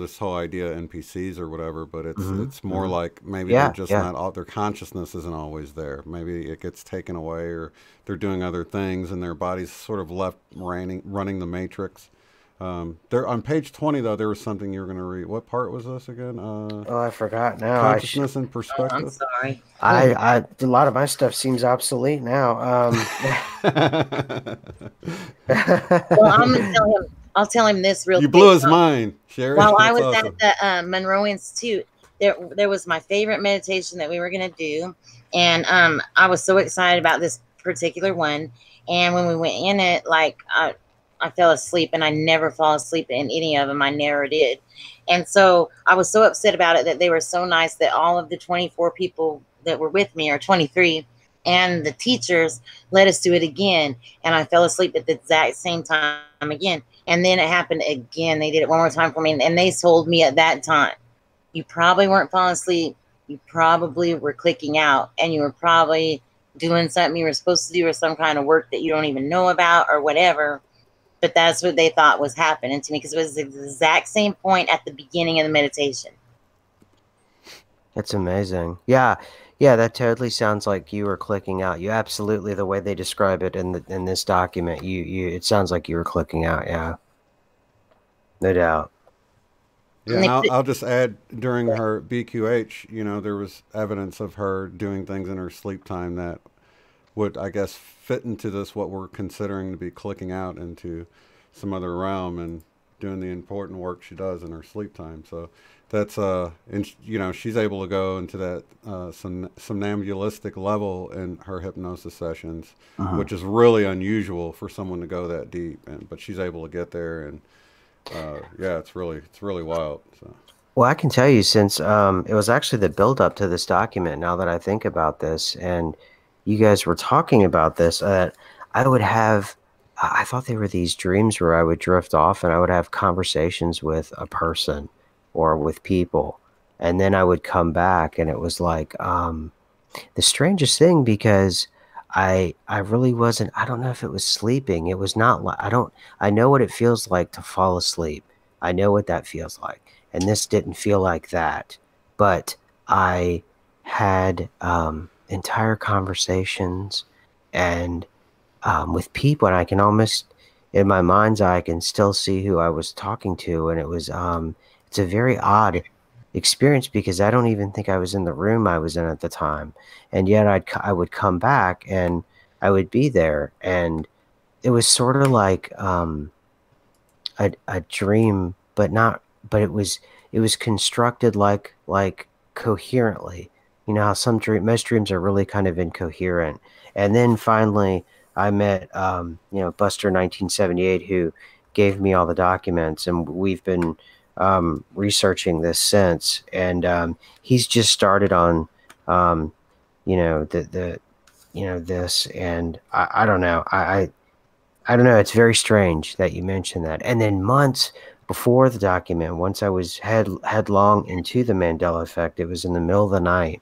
this whole idea of NPCs or whatever. But it's more like maybe they're just not. Their consciousness isn't always there. Maybe it gets taken away, or they're doing other things, and their body's sort of left running the matrix. There on page 20 though, there was something you were going to read. What part was this again? I forgot now. Consciousness and perspective. I'm sorry. A lot of my stuff seems obsolete now. Well, I'm gonna tell him. I'll tell him this real quick. You blew his mind, Sherry. While I was at the Monroe Institute, there was my favorite meditation that we were gonna do, and I was so excited about this particular one. And when we went in it, like I fell asleep, and I never fall asleep in any of them. I never did. And so I was so upset about it that they were so nice that all of the 24 people that were with me, or 23, and the teachers let us do it again. And I fell asleep at the exact same time again. And then it happened again. They did it one more time for me. And they told me at that time, you probably weren't falling asleep. You probably were clicking out, and you were probably doing something you were supposed to do, or some kind of work that you don't even know about or whatever. But that's what they thought was happening to me, because it was the exact same point at the beginning of the meditation. That's amazing. Yeah. Yeah, that totally sounds like you were clicking out. You absolutely, the way they describe it in this document, it sounds like you were clicking out. Yeah, no doubt. Yeah, and I'll just add during her BQH, you know, there was evidence of her doing things in her sleep time that would, I guess, fit into this what we're considering to be clicking out into some other realm and doing the important work she does in her sleep time. So that's and you know, she's able to go into that somnambulistic level in her hypnosis sessions, Mhm. which is really unusual for someone to go that deep. And but she's able to get there, and yeah, it's really wild. So. Well, I can tell you since it was actually the build up to this document. Now that I think about this, and you guys were talking about this, I would have. I thought they were these dreams where I would drift off and I would have conversations with a person or with people, and then I would come back, and it was like the strangest thing because I really wasn't. I don't know if it was sleeping. It was not like I don't. I know what it feels like to fall asleep. I know what that feels like, and this didn't feel like that. But I had entire conversations and with people, and I can almost in my mind's eye I can still see who I was talking to, and it was it's a very odd experience because I don't even think I was in the room I was in at the time, and yet I would come back and I would be there, and it was sort of like a dream, but not. But it was constructed like coherently. You know how most dreams are really kind of incoherent. And then finally, I met Buster 1978 who gave me all the documents, and we've been researching this since. And he's just started on um, the this, and I don't know. I don't know. It's very strange that you mentioned that. And then months before the document, once I was headlong into the Mandela effect, it was in the middle of the night,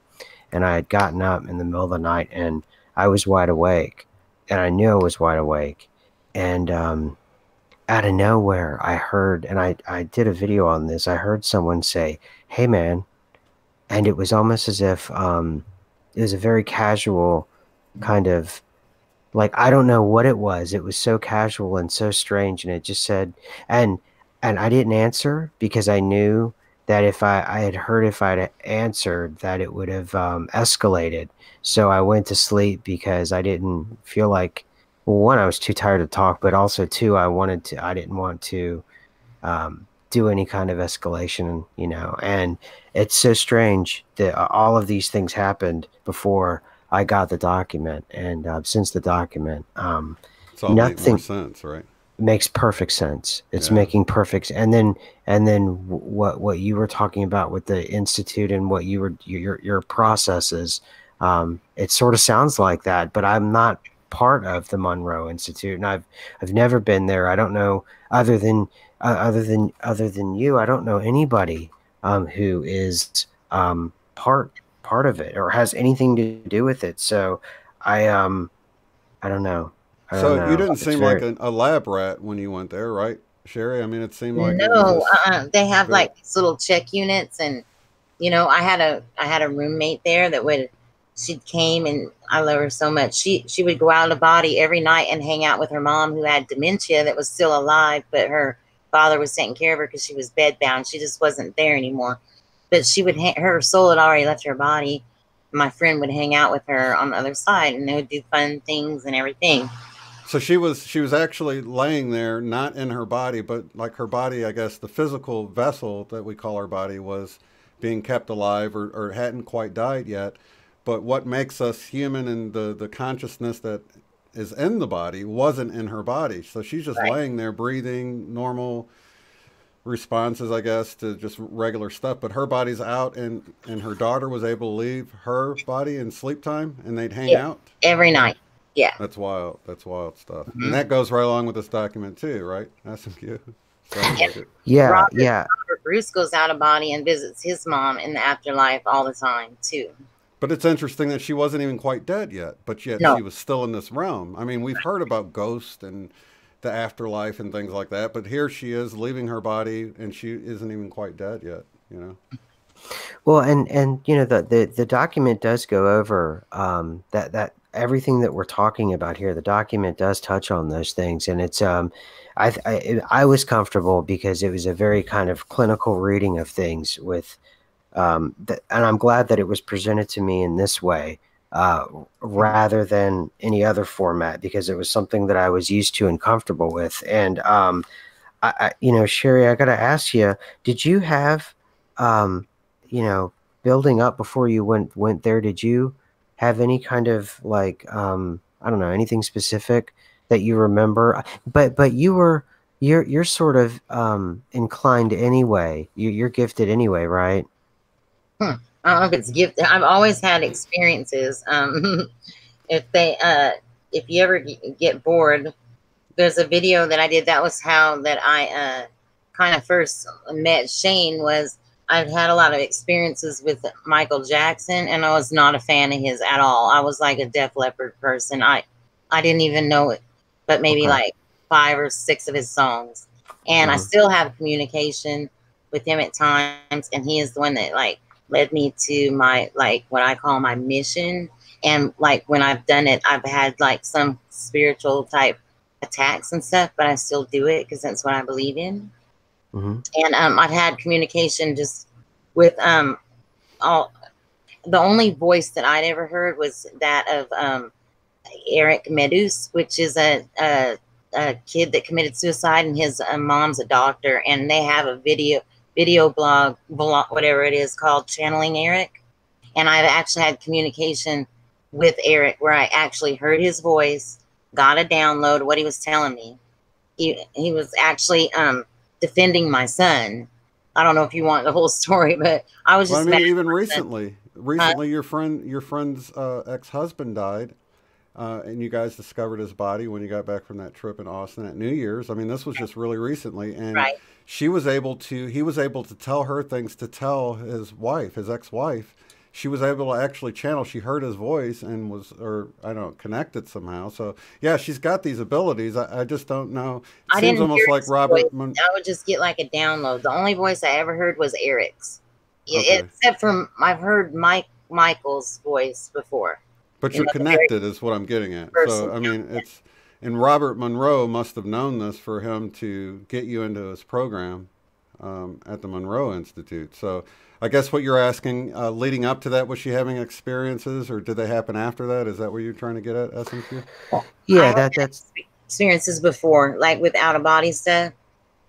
and I had gotten up in the middle of the night, and I was wide awake, and I knew I was wide awake, and out of nowhere, I heard, and I did a video on this. I heard someone say, "Hey, man," and it was almost as if it was a very casual kind of like, I don't know what it was. It was so casual and so strange, and it just said and and I didn't answer because I knew that if I had heard if I'd answered that it would have escalated. So I went to sleep because I didn't feel like, well, one, I was too tired to talk, but also two, I didn't want to do any kind of escalation, and it's so strange that all of these things happened before I got the document. And since the document, It's all make more nothing sense, right? makes perfect sense. It's Yeah. making perfect. And then what you were talking about with the institute and what your processes, it sort of sounds like that. But I'm not part of the Monroe Institute, and I've never been there. I don't know other than you. I don't know anybody who is part of it or has anything to do with it. So I I don't know. I don't So you know. didn't It's seem like very a lab rat when you went there, right, Sherry? I mean, it seemed like it was No, just they have very. like these little check units, and I had a roommate there that would she came, and I love her so much. She would go out of the body every night and hang out with her mom who had dementia that was still alive, but her father was taking care of her because she was bedbound. She just wasn't there anymore. But her soul had already left her body. My friend would hang out with her on the other side, and they would do fun things and everything. So she was actually laying there, not in her body, but like her body, I guess the physical vessel that we call our body was being kept alive or hadn't quite died yet. But what makes us human and the consciousness that is in the body wasn't in her body. So she's just Right. laying there breathing normal responses, I guess, to just regular stuff. But her body's out, and her daughter was able to leave her body in sleep time, and they'd hang Yeah. out. Every night. Yeah. That's wild. That's wild stuff. And Mhm. that goes right along with this document too, right? SMQ. Sounds And like it. yeah, Robert, yeah. Robert Bruce goes out of body and visits his mom in the afterlife all the time too. But it's interesting that she wasn't even quite dead yet, but yet No, she was still in this realm. I mean, we've heard about ghosts and the afterlife and things like that, but here she is leaving her body and she isn't even quite dead yet, you know? Well, and you know the document does go over that everything that we're talking about here. The document does touch on those things, and it's I was comfortable because it was a very kind of clinical reading of things with and I'm glad that it was presented to me in this way rather than any other format because it was something that I was used to and comfortable with. And you know, Sherry, I got to ask you, did you have, um, you know, building up before you went there, did you have any kind of like, I don't know, anything specific that you remember? But you're sort of inclined anyway. You're gifted anyway, right? Hmm. I don't know if it's gifted. I've always had experiences. If they, if you ever get bored, there's a video that I did. That was how that I kind of first met Shane. Was I've had a lot of experiences with Michael Jackson, and I was not a fan of his at all. I was like a Def Leppard person. I didn't even know it, but maybe Okay. like 5 or 6 of his songs, and I Uh-huh. still have communication with him at times. And he is the one that like led me to my like what I call my mission. And like when I've done it, I've had like some spiritual type attacks and stuff, but I still do it because that's what I believe in. Hmm. And I've had communication just with all. The only voice that I'd ever heard was that of Eric Medus, which is a kid that committed suicide, and his mom's a doctor, and they have a video blog, whatever it is called, Channeling Eric. And I've actually had communication with Eric where I actually heard his voice, got a download of what he was telling me. He was actually defending my son. I don't know if you want the whole story, but I was Well, I just mean, mad even at my son. recently, your friend's ex-husband died, and you guys discovered his body when you got back from that trip in Austin at New Year's. I mean, this was just really recently, and Right. he was able to tell her things to tell his wife, his ex-wife. She was able to actually channel. She heard his voice and was, or I don't know, connected somehow. So yeah, she's got these abilities. I just don't know. It I seems didn't hear almost like his voice. Robert. I would just get like a download. The only voice I ever heard was Eric's, Okay, except for I've heard Michael's voice before. but You you're know, the very connected is what I'm getting at. person. So I mean, it's and Robert Monroe must have known this for him to get you into his program at the Monroe Institute. So I guess what you're asking, leading up to that, was she having experiences, or did they happen after that? Is that what you're trying to get at, SMQ? I Yeah, have that's experiences before, like with out of body stuff.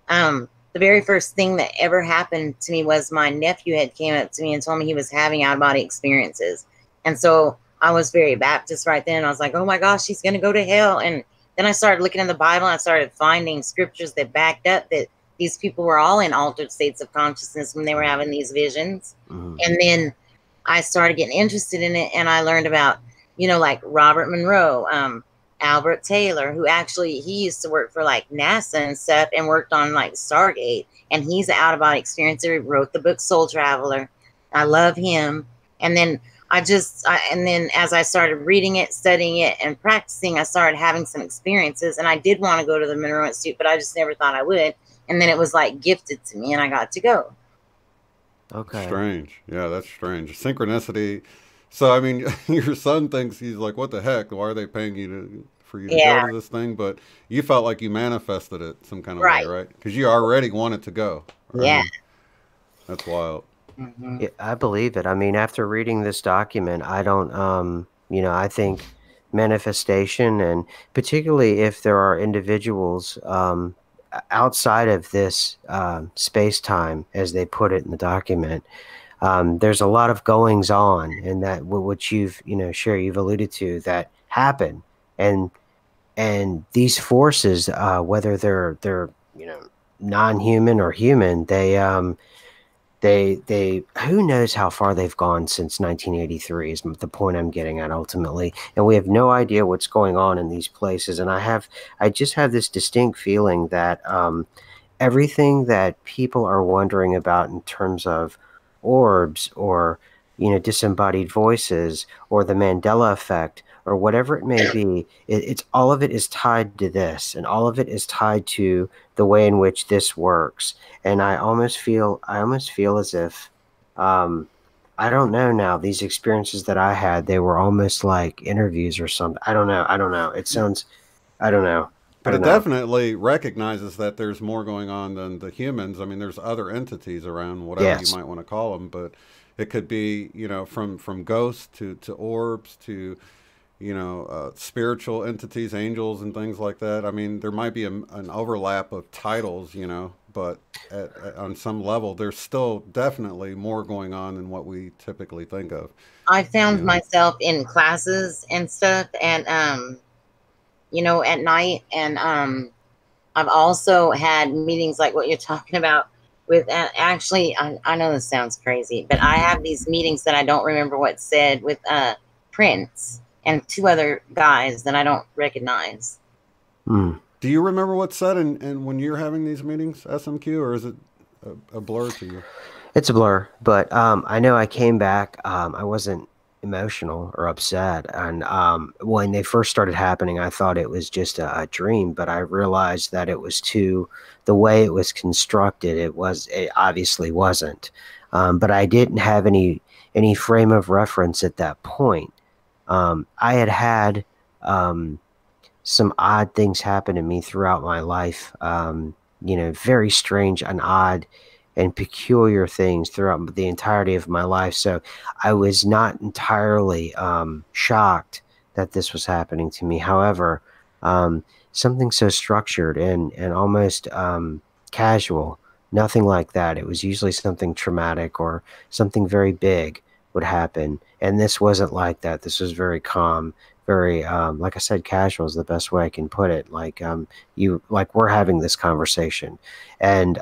The very first thing that ever happened to me was my nephew had came up to me and told me he was having out of body experiences. And so I was very Baptist right then. I was like, oh my gosh, he's going to go to hell. And then I started looking in the Bible and I started finding scriptures that backed up that these people were all in altered states of consciousness when they were having these visions. mhm. And then I started getting interested in it, and I learned about, like Robert Monroe, Albert Taylor, who actually he used to work for like NASA and stuff and worked on like Stargate. And he's an out of body experiencer. He wrote the book Soul Traveler. I love him. And then and then as I started reading it, studying it, and practicing, I started having some experiences. And I did want to go to the Monroe Institute, but I just never thought I would. And then it was like gifted to me, and I got to go. Okay. Strange. Yeah, that's strange. Synchronicity. So I mean, your son thinks, he's like, "What the heck? Why are they paying you for you to go Yeah, to this thing?" But you felt like you manifested it some kind of way, right. right? Because you already wanted to go. I Yeah. mean, that's wild. Hmm. Yeah, I believe it. I mean, after reading this document, I don't, I think manifestation, and particularly if there are individuals outside of this space time, as they put it in the document, there's a lot of goings on, and that which you've, Sherry, you've alluded to that happen, and these forces, whether they're non-human or human, they who knows how far they've gone since 1983 is the point I'm getting at ultimately, and we have no idea what's going on in these places. And I just have this distinct feeling that everything that people are wondering about in terms of orbs or disembodied voices or the Mandela effect or whatever it may be, it's all of it is tied to this, and all of it is tied to the way in which this works. And I almost feel as if Um, I don't know now. These experiences that I had, they were almost like interviews or something. I don't know. I don't know. It sounds, I don't know. I But don't it know. definitely recognizes that there's more going on than the humans. I mean, there's other entities around, whatever you Yes. might want to call them, but it could be, from ghosts to orbs to, spiritual entities, angels, and things like that. I mean, there might be an overlap of titles, but on some level, there's still definitely more going on than what we typically think of. I You found know. myself in classes and stuff, and at night, and I've also had meetings like what you're talking about with actually, I know this sounds crazy, but I have these meetings that I don't remember what's said with Prince and two other guys that I don't recognize. Hmm. Do you remember what's said and when you're having these meetings, SMQ, or is it a blur to you? It's a blur, but I know I came back. I wasn't emotional or upset, and when they first started happening, I thought it was just a dream. But I realized that it was too the way it was constructed. It obviously wasn't. But I didn't have any frame of reference at that point. I had had um, some odd things happen to me throughout my life. Very strange and odd and peculiar things throughout the entirety of my life. So I was not entirely shocked that this was happening to me. However, something so structured and almost casual, nothing like that. It was usually something traumatic or something very big would happen. And this wasn't like that. This was very calm, very like I said, casual is the best way I can put it. Like we're having this conversation, and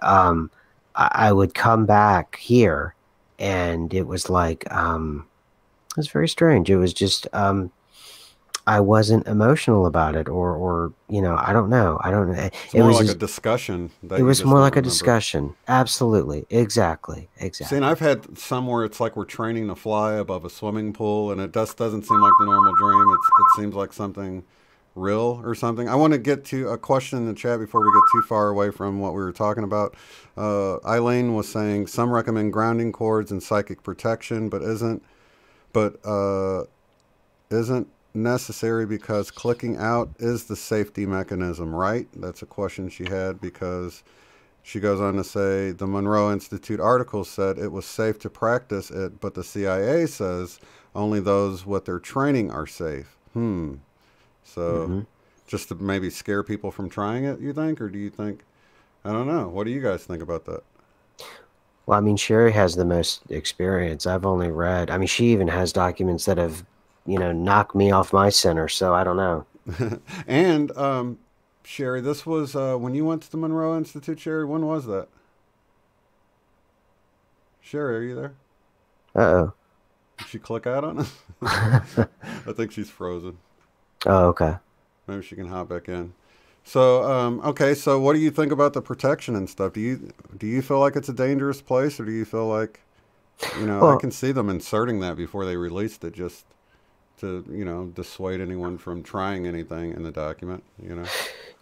I would come back here, and it was like it was very strange. It was just I wasn't emotional about it, or I don't know. I don't know. It's It more was like a just, discussion it that you was just more don't like a remember. discussion. Absolutely, exactly, See, and exactly. I've had some where it's like we're training to fly above a swimming pool, and it just doesn't seem like the normal dream. It seems like something real or something. I want to get to a question in the chat before we get too far away from what we were talking about. Eileen was saying some recommend grounding cords and psychic protection, but isn't necessary because clicking out is the safety mechanism, right? That's a question she had because she goes on to say the Monroe Institute article said it was safe to practice it, but the CIA says only those with their training are safe. So Hmm. just to maybe scare people from trying it, you think? Or do you think, I don't know. What do you guys think about that? Well, I mean, Sherry has the most experience. I've only read. I mean, she even has documents that have, knocked me off my center. So I don't know. And Sherry, this was when you went to the Monroe Institute, Sherry, when was that? Sherry, are you there? Uh Did she click out on us? oh. I think she's frozen. Oh, okay. Maybe she can hop back in. So, okay. So, what do you think about the protection and stuff? Do you feel like it's a dangerous place, or do you feel like, I Well, can see them inserting that before they released it, just to dissuade anyone from trying anything in the document.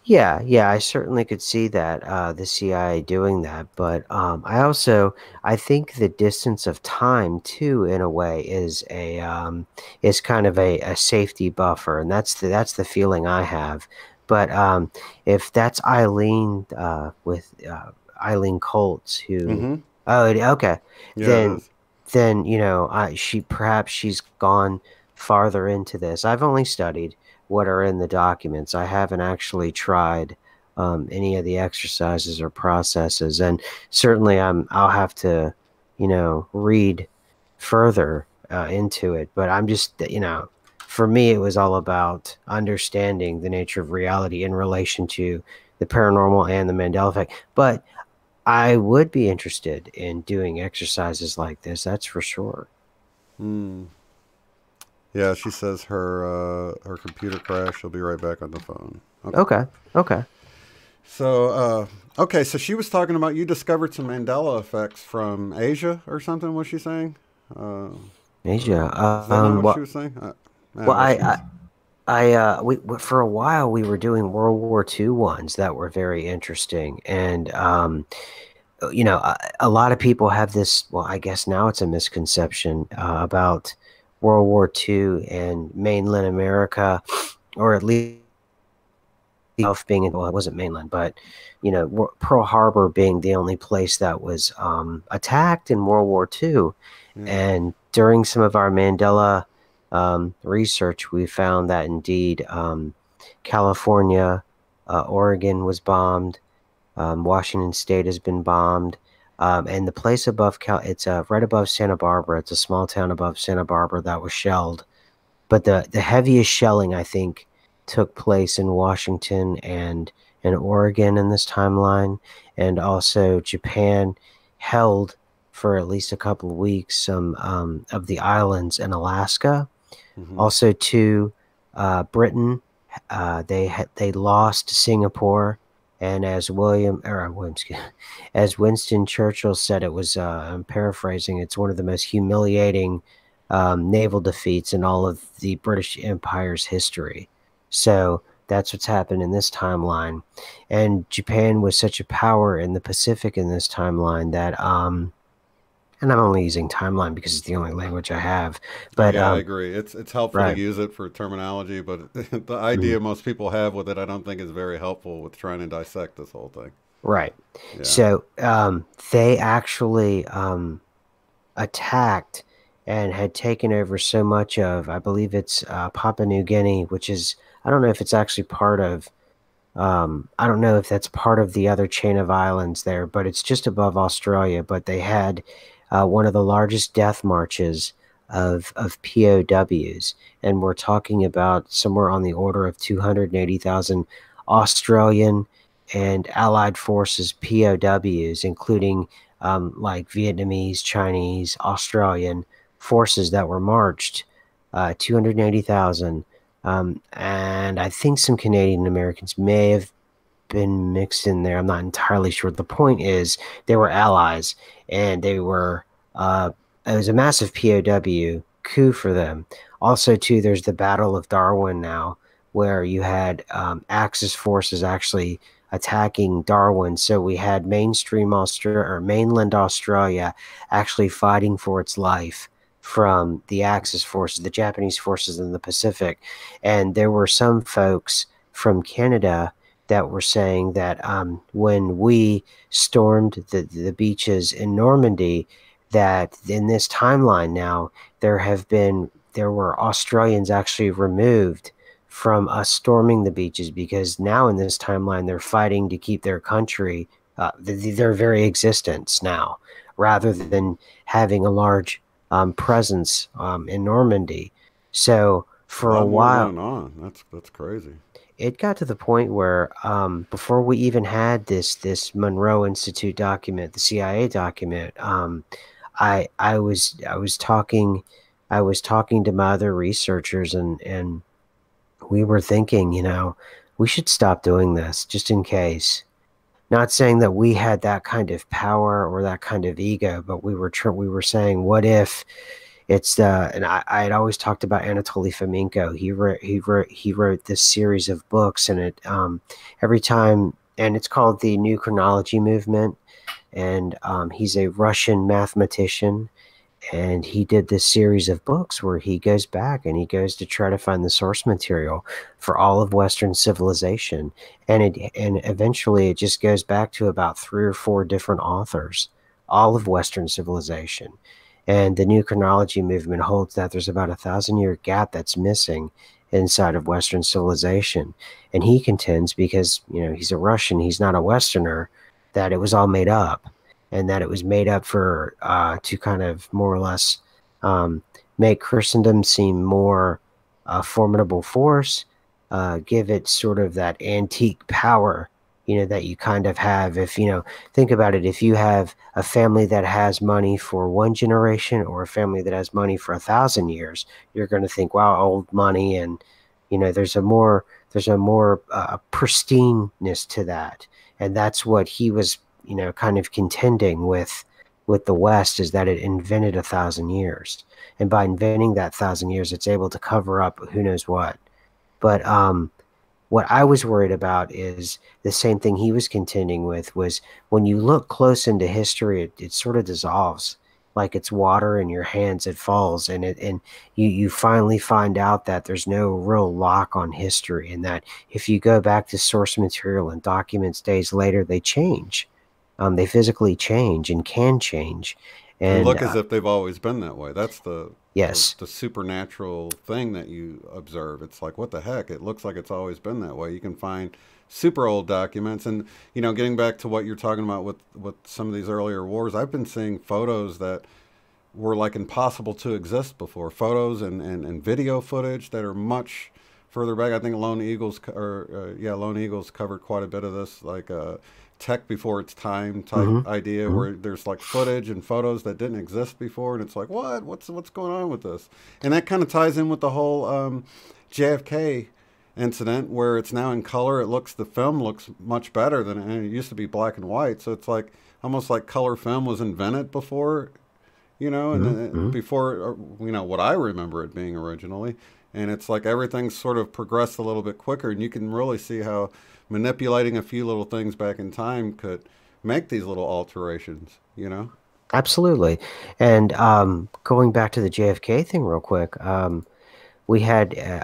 yeah, I certainly could see that the CIA doing that, but I think the distance of time too, in a way, is kind of a safety buffer, and that's the feeling I have. But if that's Eileen with Eileen Colts, who Mm-hmm. okay, Yeah, it then is. she's gone farther into this. I've only studied what are in the documents. I haven't actually tried any of the exercises or processes, and certainly I'll have to, read further into it. But I'm just, for me, it was all about understanding the nature of reality in relation to the paranormal and the Mandela effect. But I would be interested in doing exercises like this. That's for sure. Mm. Yeah, she says her computer crashed. She'll be right back on the phone. Okay. Okay. Okay. So, okay, so she was talking about you discovered some Mandela effects from Asia or something. Was she saying? Uh, Asia. is that not what she was saying? Well, Well, she was. for a while we were doing World War II ones that were very interesting, and a lot of people have this, well, I guess now it's a misconception about World War II and mainland America, or at least being, well, it wasn't mainland, but Pearl Harbor being the only place that was attacked in World War II. Yeah. And during some of our Mandela research, we found that indeed California, Oregon was bombed. Washington State has been bombed. And the place above it's right above Santa Barbara. It's a small town above Santa Barbara that was shelled. But the heaviest shelling, I think, took place in Washington and in Oregon in this timeline. And also Japan held for at least a couple of weeks some of the islands in Alaska. Mm-hmm. Also to Britain, they lost Singapore. And as as Winston Churchill said, it was, I'm paraphrasing, it's one of the most humiliating naval defeats in all of the British Empire's history. So that's what's happened in this timeline. And Japan was such a power in the Pacific in this timeline that, and I'm only using timeline because it's the only language I have. Oh But yeah, I agree. It's helpful to right. use it for terminology, but the Mhm. idea most people have with it, I don't think is very helpful with trying to dissect this whole thing. Right. Yeah. So they actually attacked and had taken over so much of, I believe it's Papua New Guinea, which is, I don't know if it's actually part of, I don't know if that's part of the other chain of islands there, but it's just above Australia. But they had one of the largest death marches of POWs, and we're talking about somewhere on the order of 280,000 Australian and Allied forces POWs, including like Vietnamese, Chinese, Australian forces that were marched, 280,000. And I think some Canadian Americans may have been mixed in there. I'm not entirely sure. The point is, they were allies, and they were. It was a massive POW coup for them. Also, too, there's the Battle of Darwin now, where you had Axis forces actually attacking Darwin. So we had mainstream Australia or mainland Australia actually fighting for its life from the Axis forces, the Japanese forces in the Pacific. And there were some folks from Canada that were saying that when we stormed the beaches in Normandy, that in this timeline now there were Australians actually removed from us storming the beaches, because now in this timeline they're fighting to keep their country, their very existence now, rather than having a large presence in Normandy. So A for a lot more while, going on. That's crazy. it got to the point where before we even had this Monroe Institute document, the CIA document, I was talking to my other researchers, and we were thinking, we should stop doing this just in case. Not saying that we had that kind of power or that kind of ego, but we were saying, what if it's and I had always talked about Anatoly Fomenko. He wrote this series of books, and it every time, and it's called the New Chronology Movement. And he's a Russian mathematician, and he did this series of books where he goes back and he goes to try to find the source material for all of Western civilization. And eventually it just goes back to about 3 or 4 different authors, all of Western civilization. And the New Chronology Movement holds that there's about 1,000-year gap that's missing inside of Western civilization. And he contends, because he's a Russian, he's not a Westerner, that it was all made up, and that it was made up for to kind of more or less make Christendom seem more formidable force, give it sort of that antique power, that you kind of have if, think about it, if you have a family that has money for one generation or a family that has money for 1,000 years, you're going to think, wow, old money. And, there's a more pristineness to that. And that's what he was, kind of contending with the West, is that it invented 1,000 years. And by inventing that 1,000 years, it's able to cover up who knows what. But what I was worried about is the same thing he was contending with, was when you look close into history, it sort of dissolves like it's water in your hands. It falls, and you finally find out that there's no real lock on history, and that if you go back to source material and documents days later, they change. They physically change and can change. And And look as if they've always been that way. That's yes. the supernatural thing that you observe. It's like, what the heck? It looks like it's always been that way. You can find super old documents, and getting back to what you're talking about with some of these earlier wars, I've been seeing photos that were like impossible to exist before. Photos and video footage that are much further back. I think Lone Eagles covered quite a bit of this, like tech before its time type idea, where there's like footage and photos that didn't exist before, and it's like, what's going on with this? And that kind of ties in with the whole JFK incident, where it's now in color. The film looks much better than it used to be black and white. So it's like almost like color film was invented before, and then before, what I remember it being originally. And it's like everything's sort of progressed a little bit quicker, and you can really see how manipulating a few little things back in time could make these little alterations, Absolutely. And going back to the JFK thing real quick, I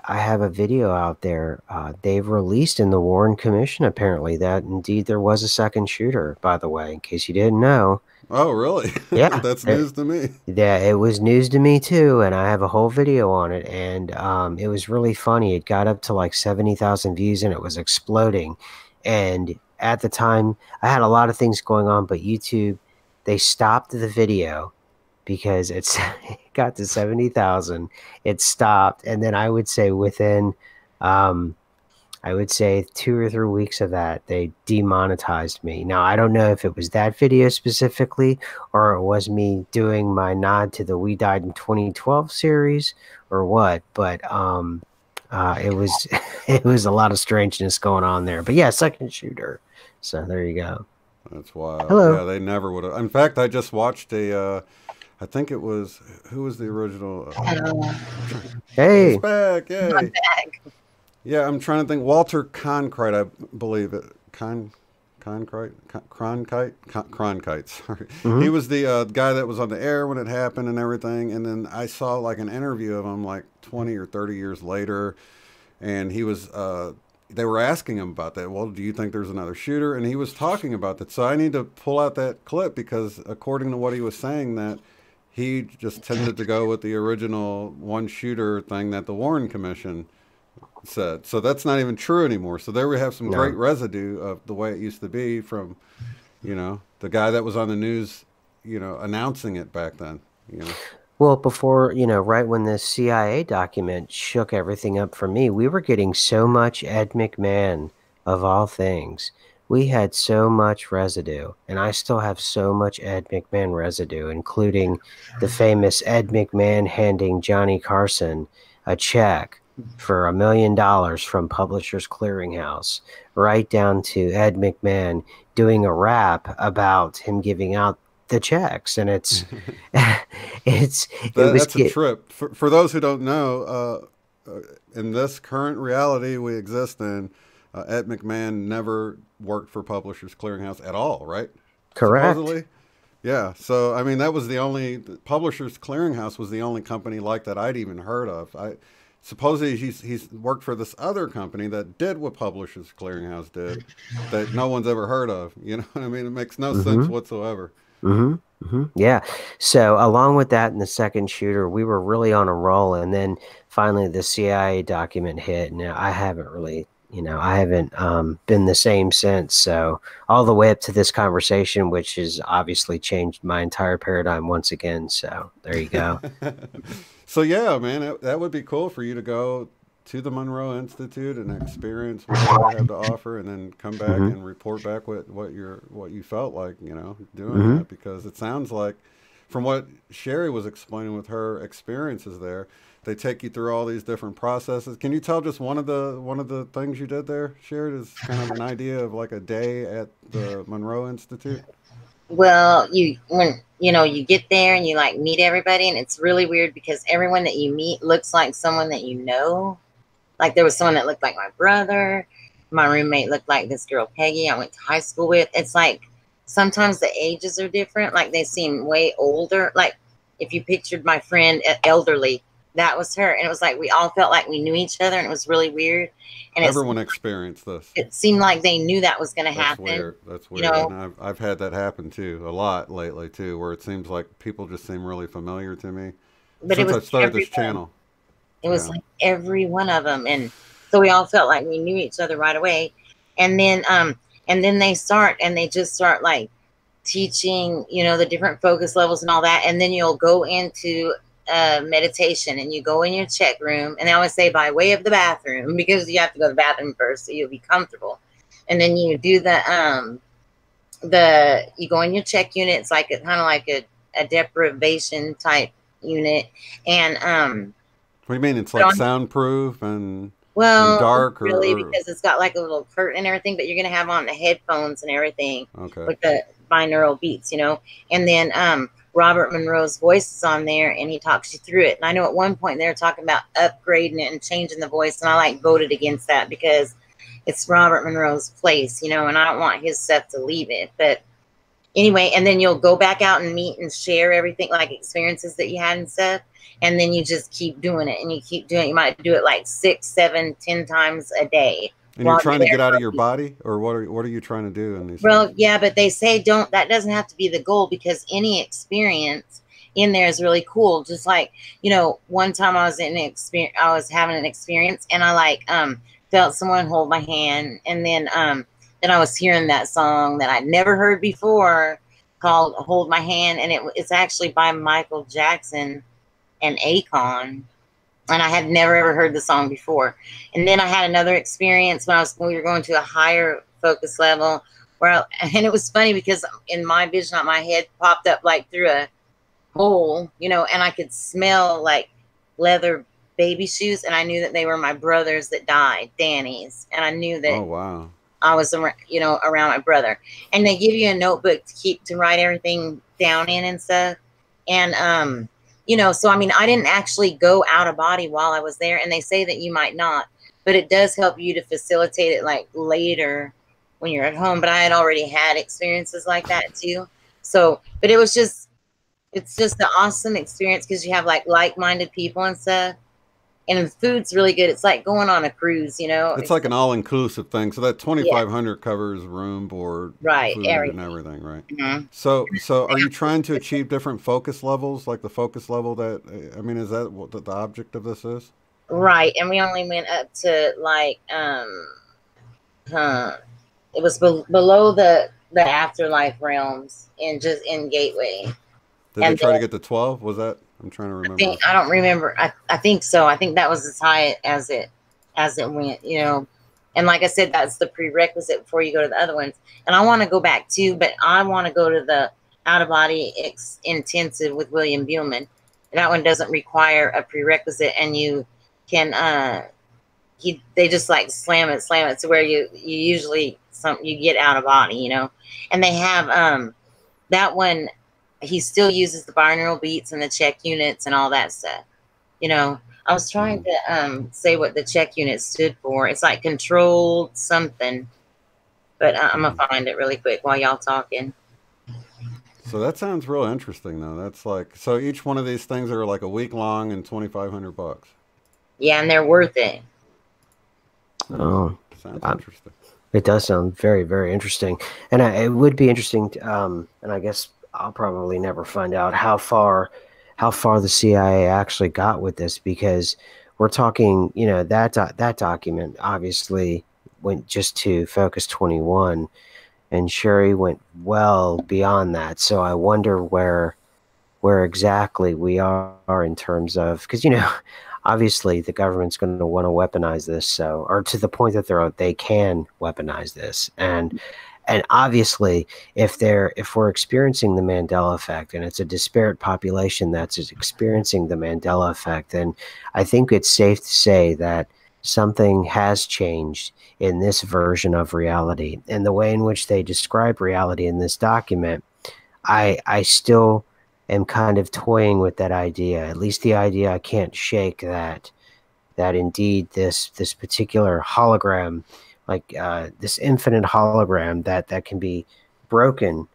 have a video out there. They've released in the Warren Commission, apparently, that indeed there was a second shooter, by the way, in case you didn't know. Oh, really? Yeah. That's news to me. Yeah, it was news to me too, and I have a whole video on it, and it was really funny. It got up to like 70,000 views, and it was exploding. And at the time, I had a lot of things going on, but YouTube, they stopped the video because it got to 70,000. It stopped, and then I would say within, I would say 2 or 3 weeks of that, they demonetized me. Now, I don't know if it was that video specifically, or it was me doing my nod to the We Died in 2012 series, or what, but it was it was a lot of strangeness going on there. But yeah, second shooter. So there you go. That's wild. Hello. Yeah, they never would have. In fact, I just watched I think it was, who was the original? Hey. He's back. Yay. I'm back. Yeah, I'm trying to think. Walter Cronkite, I believe it. Cronkite. Sorry. He was the guy that was on the air when it happened and everything. And then I saw like an interview of him like 20 or 30 years later, and he was. They were asking him about that. Well, do you think there's another shooter? And he was talking about that. So I need to pull out that clip, because according to what he was saying, that he just tended to go with the original one shooter thing that the Warren Commission said. So that's not even true anymore. So there we have some great residue of the way it used to be from, the guy that was on the news, announcing it back then, Well, before, right when the CIA document shook everything up for me, we were getting so much Ed McMahon, of all things. We had so much residue, and I still have so much Ed McMahon residue, including the famous Ed McMahon handing Johnny Carson a check for $1 million from Publishers Clearinghouse, right down to Ed McMahon doing a rap about him giving out the checks. And it's that's a trip for those who don't know. In this current reality we exist in, Ed McMahon never worked for Publishers Clearinghouse at all, right? Correct. Supposedly. Yeah. So I mean, that was the Publishers Clearinghouse was the only company like that I'd even heard of. Supposedly he's worked for this other company that did what Publishers Clearinghouse did, that no one's ever heard of. You know what I mean? It makes no sense whatsoever. Yeah. So along with that and the second shooter, we were really on a roll. And then finally the CIA document hit. Now I haven't really, I haven't been the same since. So all the way up to this conversation, which has obviously changed my entire paradigm once again. So there you go. So yeah, man, that would be cool for you to go to the Monroe Institute and experience what they have to offer, and then come back and report back what you felt like, doing that, because it sounds like, from what Sherry was explaining with her experiences there, they take you through all these different processes. Can you tell just one of the things you did there, Sherry? Is kind of an idea of like a day at the Monroe Institute? Well, when you get there and you like meet everybody, and it's really weird because everyone that you meet looks like someone that you know. Like there was someone that looked like my brother. My roommate looked like this girl, Peggy, I went to high school with. It's like sometimes the ages are different. Like they seem way older. Like if you pictured my friend elderly, that was her. And it was like we all felt like we knew each other, and it was really weird. And Everyone experienced this. it seemed like they knew that was going to That's happen. weird. That's You weird. know, And I've had that happen too a lot lately too, where it seems like people just seem really familiar to me but it since was I started this everyone. channel. It was Yeah. like every one of them, and so we all felt like we knew each other right away. And then they just start like teaching, you know, the different focus levels and all that. And then you'll go into meditation, and you go in your check room, and I always say by way of the bathroom, because you have to go to the bathroom first so you'll be comfortable. And then you do you go in your check unit. It's like kind of like a deprivation type unit. And What do you mean? It's like soundproof and well, dark, really, or because it's got like a little curtain and everything, but you're gonna have on the headphones and everything okay. with the binaural beats, you know. And then Robert Monroe's voice is on there, and he talks you through it. And I know at one point they were talking about upgrading it and changing the voice, and I like voted against that because it's Robert Monroe's place, you know, and I don't want his stuff to leave it. But anyway, and then you'll go back out and meet and share everything, like experiences that you had and stuff. And then you just keep doing it, and you keep doing it. You might do it like 6, 7, 10 times a day. And you're trying to get out of your body, or what are you trying to do in these well things? yeah, but they say that doesn't have to be the goal, because any experience in there is really cool. Just like, you know, one time I was having an experience, and I like felt someone hold my hand, and then I was hearing that song that I'd never heard before called Hold My Hand, and it's actually by Michael Jackson and Akon, and I had never ever heard the song before. And then I had another experience when we were going to a higher focus level, and it was funny because in my vision, my head popped up like through a hole, you know, and I could smell like leather baby shoes, and I knew that they were my brothers that died, Danny's, and I knew that Oh wow. I was, you know, around my brother. And they give you a notebook to write everything down in and stuff. And you know, so I mean, I didn't actually go out of body while I was there, and they say that you might not, but it does help you to facilitate it like later when you're at home. But I had already had experiences like that too. So, but it's just an awesome experience because you have like-minded people and stuff. And the food's really good. It's like going on a cruise, you know. It's like an all-inclusive thing. So that Yeah, 2,500 covers room, board, right, food, and everything. everything, right? Mhm. So are you trying to achieve different focus levels, like the focus level that I mean, is that what the object of this is? Right, and we only went up to like huh, it was below the afterlife realms in Gateway. Did they And try to then get to 12? Was that? I'm trying to remember. I don't remember. I think so. I think that was as high as it went, you know. And like I said, that's the prerequisite before you go to the other ones. And I want to go back too, but I want to go to the out of body intensive with William Buhlman. That one doesn't require a prerequisite, and you can they just like slam it to where you usually you get out of body, you know. And they have that one, he still uses the binaural beats and the check units and all that stuff, you know. I was trying to say what the check unit stood for. It's like controlled something, but I'm gonna find it really quick while y'all talking. So that sounds real interesting, though. That's like, so each one of these things are like a week long and $2,500. Yeah, and they're worth it. Oh, Sounds interesting. it does sound very, very interesting. And it would be interesting, and I guess I'll probably never find out how far the CIA actually got with this, because we're talking, you know, that document obviously went just to Focus 21, and Sherry went well beyond that. So I wonder where exactly we are in terms of, because, you know, obviously the government's going to want to weaponize this, so, or to the point that they can weaponize this. And obviously, if we're experiencing the Mandela effect, and it's a disparate population that's experiencing the Mandela effect, then I think it's safe to say that something has changed in this version of reality. And the way in which they describe reality in this document, I still am kind of toying with that idea. At least the idea I can't shake, that indeed this particular hologram like this infinite hologram that can be broken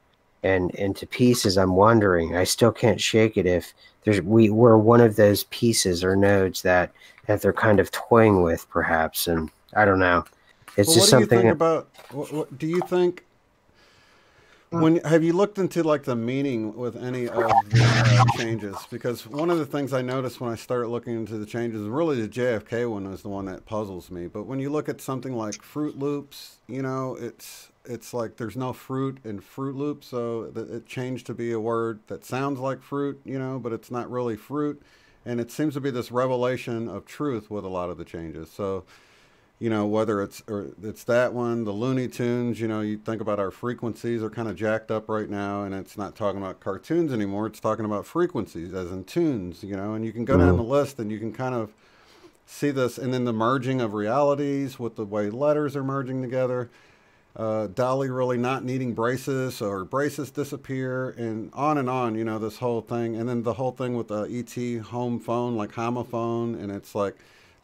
and into pieces. I'm wondering, I still can't shake it, if we're one of those pieces or nodes that they're kind of toying with, perhaps. And I don't know. It's Well, just what do you think something. about? What do you think? When have you looked into like the meaning with any of the changes? Because one of the things I noticed when I started looking into the changes, and really the JFK one was the one that puzzles me. But when you look at something like Fruit Loops, you know, it's like there's no fruit in Fruit Loops, so it changed to be a word that sounds like fruit, you know, but it's not really fruit. And it seems to be this revelation of truth with a lot of the changes. So you know, whether it's that one, the Looney Tunes, you know, you think about our frequencies are kind of jacked up right now, and it's not talking about cartoons anymore. It's talking about frequencies, as in tunes, you know, and you can go down Mhm. the list and you can kind of see this, and then the merging of realities with the way letters are merging together. Dolly really not needing braces, or braces disappear, and on, you know, this whole thing. And then the whole thing with the ET home phone, like homophone, and it's like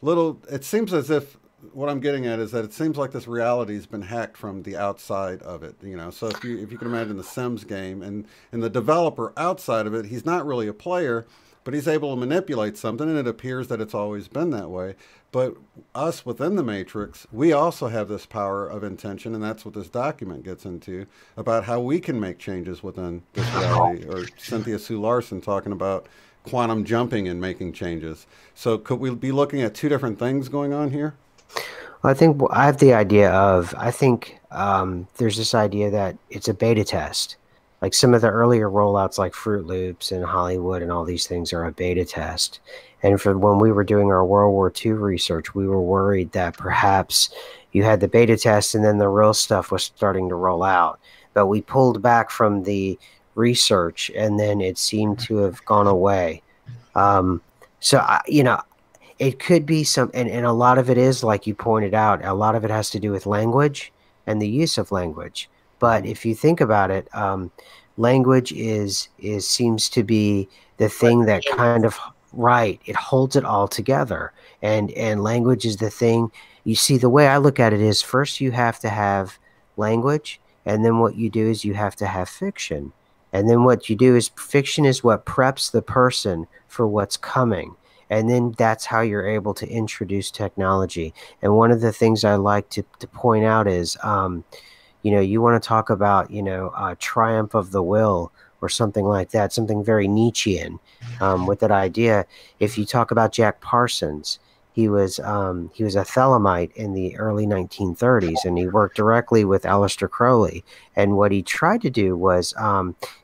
it seems as if what I'm getting at is that it seems like this reality has been hacked from the outside of it, you know. So if you can imagine the Sims game, and the developer outside of it, he's not really a player, but he's able to manipulate something, and it appears that it's always been that way. But us within the Matrix, we also have this power of intention, and that's what this document gets into, about how we can make changes within this reality. Or Cynthia Sue Larson talking about quantum jumping and making changes. So could we be looking at two different things going on here? I think I have the idea of, I think there's this idea that it's a beta test. Like some of the earlier rollouts, like Fruit Loops and Hollywood and all these things, are a beta test. And for when we were doing our World War II research, we were worried that perhaps you had the beta test and then the real stuff was starting to roll out. But we pulled back from the research, and then it seemed to have gone away. Um, so, it could be and a lot of it is, like you pointed out, a lot of it has to do with language and the use of language. But Mm-hmm. if you think about it, language is seems to be the What thing that kind is of, right, it holds it all together. And language is the thing. You see, the way I look at it is, first you have to have language, and then what you do is you have to have fiction. And then what you do is, fiction is what preps the person for what's coming. And then that's how you're able to introduce technology. And one of the things I like to point out is, you want to talk about, triumph of the will or something like that, something very Nietzschean, with that idea. If you talk about Jack Parsons, he was a Thelemite in the early 1930s, and he worked directly with Aleister Crowley. And what he tried to do was,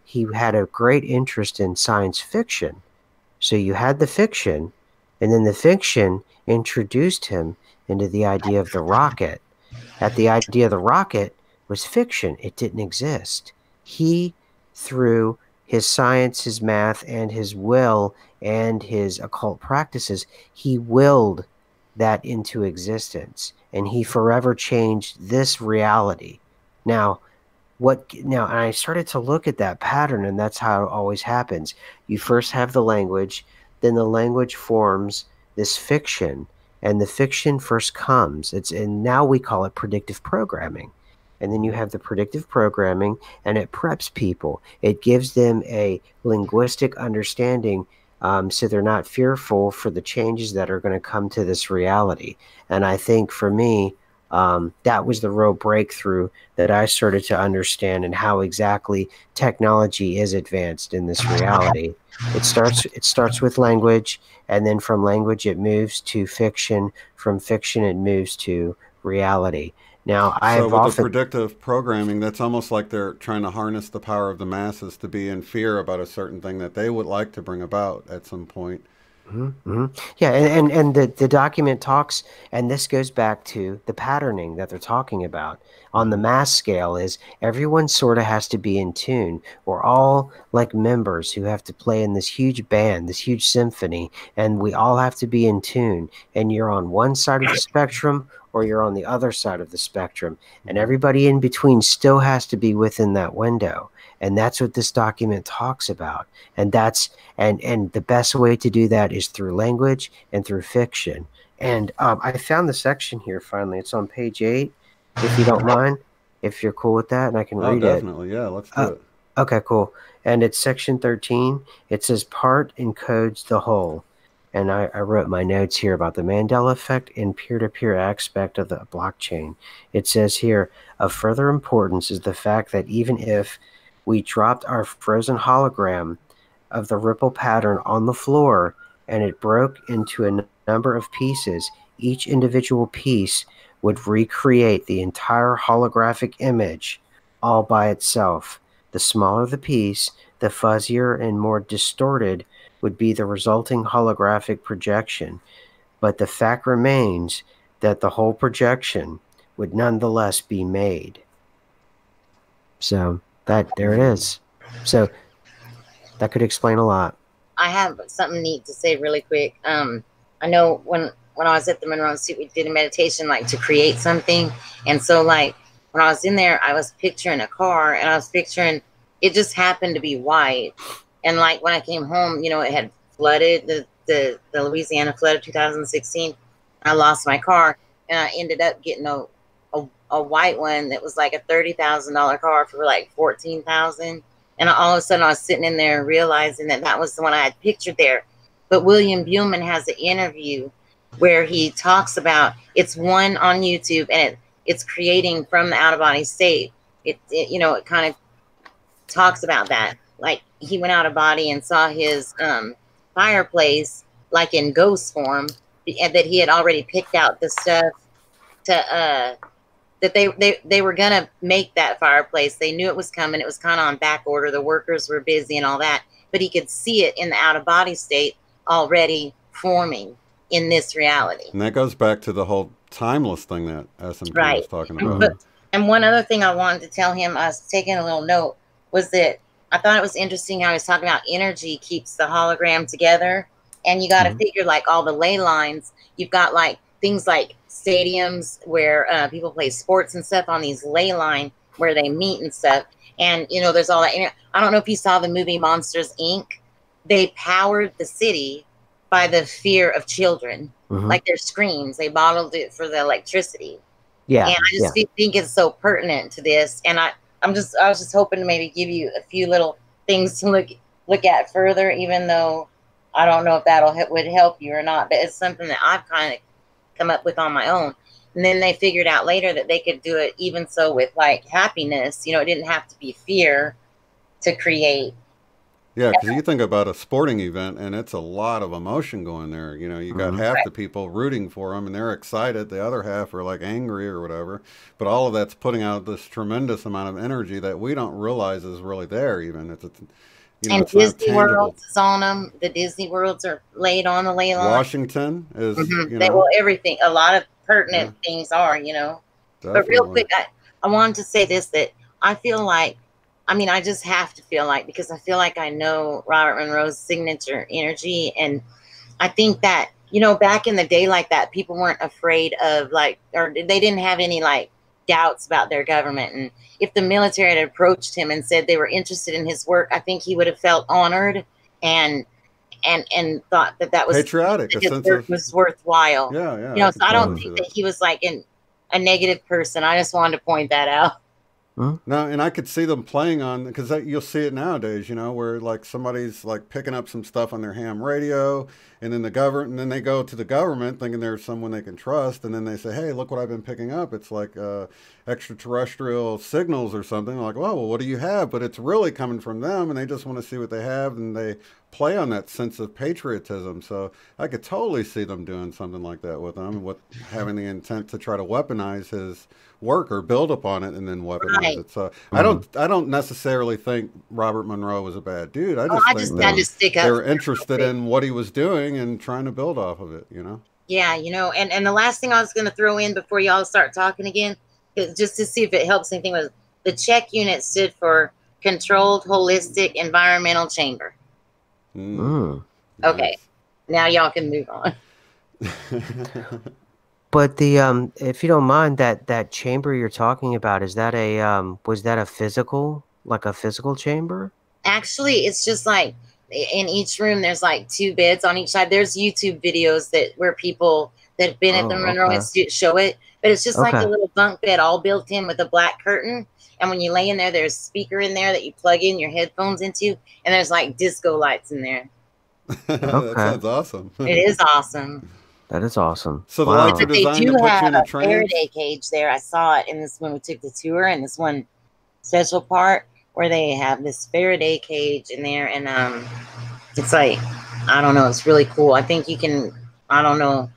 he had a great interest in science fiction. So you had the fiction, and then the fiction introduced him into the idea of the rocket. At the idea of the rocket was fiction. It didn't exist. He, through his science, his math, and his will, and his occult practices, he willed that into existence. And he forever changed this reality. Now, and I started to look at that pattern, and that's how it always happens. You first have the language, then the language forms this fiction, and the fiction first comes. And now we call it predictive programming. And then you have the predictive programming, and it preps people. It gives them a linguistic understanding, so they're not fearful for the changes that are going to come to this reality. And I think for me, that was the real breakthrough that I started to understand, and how exactly technology is advanced in this reality. It starts with language, and then from language it moves to fiction. From fiction it moves to reality. Now, So I've with the often predictive programming, that's almost like they're trying to harness the power of the masses to be in fear about a certain thing that they would like to bring about at some point. Mhm, mhm. Yeah, and the document talks, and this goes back to the patterning that they're talking about on the Mm-hmm. mass scale. Is everyone sort of has to be in tune. We're all like members who have to play in this huge band, this huge symphony, and we all have to be in tune. And you're on one side of the spectrum, or you're on the other side of the spectrum, and Mm-hmm. everybody in between still has to be within that window. And that's what this document talks about. And that's and the best way to do that is through language and through fiction. And I found the section here finally. It's on page 8. if you don't mind, if you're cool with that, and I can Oh, read it. definitely. Yeah, let's do it. Okay, cool. And it's section 13. It says part encodes the whole. And I wrote my notes here about the Mandela effect and peer-to-peer aspect of the blockchain. It says here, of further importance is the fact that even if we dropped our frozen hologram of the ripple pattern on the floor and it broke into a number of pieces, each individual piece would recreate the entire holographic image all by itself. The smaller the piece, the fuzzier and more distorted would be the resulting holographic projection. But the fact remains that the whole projection would nonetheless be made. So there it is. So that could explain a lot. I have something neat to say really quick. I know when I was at the Monroe Institute, we did a meditation like to create something, and so like when I was in there, I was picturing a car, and I was picturing it just happened to be white, and like when I came home, you know, it had flooded the Louisiana flood of 2016. I lost my car, and I ended up getting a white one that was like a $30,000 car for like 14,000. And all of a sudden I was sitting in there realizing that that was the one I had pictured there. But William Buhlman has an interview where he talks about, it's one on YouTube, and it's creating from the out of body state. It you know, it kind of talks about that. Like he went out of body and saw his fireplace like in ghost form, and that he had already picked out the stuff to that they were gonna make that fireplace. They knew it was coming. It was kind of on back order. The workers were busy and all that, but he could see it in the out of body state already forming in this reality. And that goes back to the whole timeless thing that SMQ Right. was talking about. But, and one other thing I wanted to tell him, I was taking a little note, was that I thought it was interesting how he was talking about energy keeps the hologram together. And you got to figure like all the ley lines. You've got like things like stadiums where people play sports and stuff on these ley line where they meet and stuff. And, you know, there's all that. I don't know if you saw the movie Monsters, Inc. They powered the city by the fear of children. Like their screams, they bottled it for the electricity. Yeah. And I just think it's so pertinent to this. And I was just hoping to maybe give you a few little things to look at further, even though I don't know if would help you or not, but it's something that I've kind of come up with on my own. And then they figured out later that they could do it even so with like happiness. You know, it didn't have to be fear to create. Yeah, because you think about a sporting event, and it's a lot of emotion going there. You know, you got half the people rooting for them, and they're excited. The other half are like angry or whatever. But all of that's putting out this tremendous amount of energy that we don't realize is really there. Even you know, and it's not Disney tangible. Worlds is on them. The Disney Worlds are laid on the ley line. Washington is, you They know, will everything. A lot of pertinent things are, you know. definitely. But real quick, I wanted to say this, that I feel like, I mean, I just have to feel like, because I feel like I know Robert Monroe's signature energy. And I think that, you know, back in the day like that, people weren't afraid of like, or they didn't have any like doubts about their government. And if the military had approached him and said they were interested in his work, I think he would have felt honored and thought that was patriotic, that his work was worthwhile. Yeah, yeah. You know, so I don't think that he was like a negative person. I just wanted to point that out. No, and I could see them playing on, because you'll see it nowadays, you know, where like somebody's like picking up some stuff on their ham radio, and then and then they go to the government thinking there's someone they can trust, and then they say, hey, look what I've been picking up. It's like extraterrestrial signals or something. Like, well, what do you have? But it's really coming from them, and they just want to see what they have, and they play on that sense of patriotism. So I could totally see them doing something like that with him, with having the intent to try to weaponize his work or build upon it and then weaponize it. So I don't necessarily think Robert Monroe was a bad dude. I just think that they were interested in what he was doing and trying to build off of it, you know? Yeah, you know, and the last thing I was going to throw in before y'all start talking again, is just to see if it helps anything, was the check unit stood for Controlled Holistic Environmental Chamber. Okay, now y'all can move on. But the if you don't mind, that chamber you're talking about, is that a was that a physical, like a physical chamber? Actually, it's just like in each room there's like 2 beds on each side. There's YouTube videos that where people that have been at the Oh, Monroe okay. Institute show it, but it's just like a Okay. little bunk bed all built in with a black curtain. And when you lay in there, there's a speaker in there that you plug in your headphones into, and there's like disco lights in there. That Okay. sounds awesome. It is awesome. That is awesome. So the lights are Wow. But they designed to do put you have in a a trance. Faraday cage there. I saw it in this when we took the tour, and this one special part where they have this Faraday cage in there, and it's like, I don't know, it's really cool. I think you can, I don't know.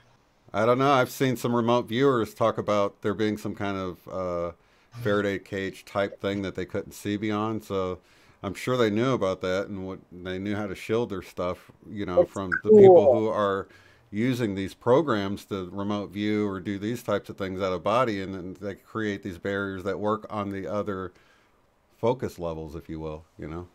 I don't know. I've seen some remote viewers talk about there being some kind of Faraday cage type thing that they couldn't see beyond. So I'm sure they knew about that and what they knew how to shield their stuff, you know, It's from the people cool. who are using these programs to remote view or do these types of things out of body, and then they create these barriers that work on the other focus levels, if you will. You know,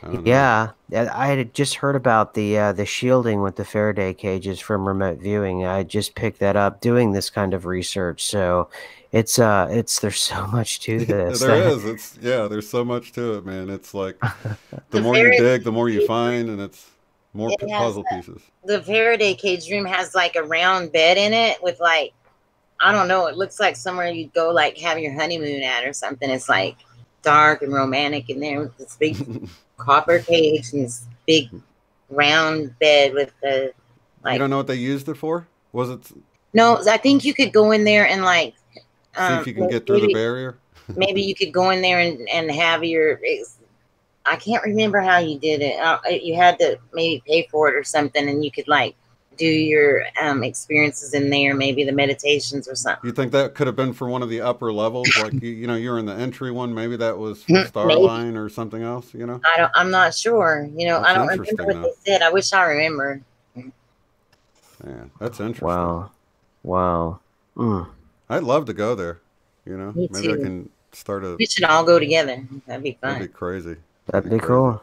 I don't know. Yeah, I had just heard about the shielding with the Faraday cages from remote viewing. I just picked that up doing this kind of research. So it's there's so much to this There that is. It's yeah. There's so much to it, man. It's like the The more you Faraday dig, the more you cage, find, and it's more it has puzzle pieces. the Faraday cage room has like a round bed in it with like, I don't know, it looks like somewhere you'd go like have your honeymoon at or something. It's like dark and romantic in there with this big copper cage and this big round bed with the You like, don't know what they used it for? Was it no, I think you could go in there and like see if you can get through the maybe barrier? you could go in there and have your, I can't remember how you did it. You had to maybe pay for it or something, and you could like do your experiences in there, maybe the meditations or something. You think that could have been for one of the upper levels, like you know, you're in the entry one. Maybe that was for Maybe, Starline or something else. You know, I'm not sure. You know, I that's don't remember interesting what though. they said. I wish I remember. Yeah, that's interesting. wow, wow. Mm. I'd love to go there. You know, Me maybe I too. can start a. We should all go together. That'd be That'd be fun. crazy. That'd That'd be be crazy. cool.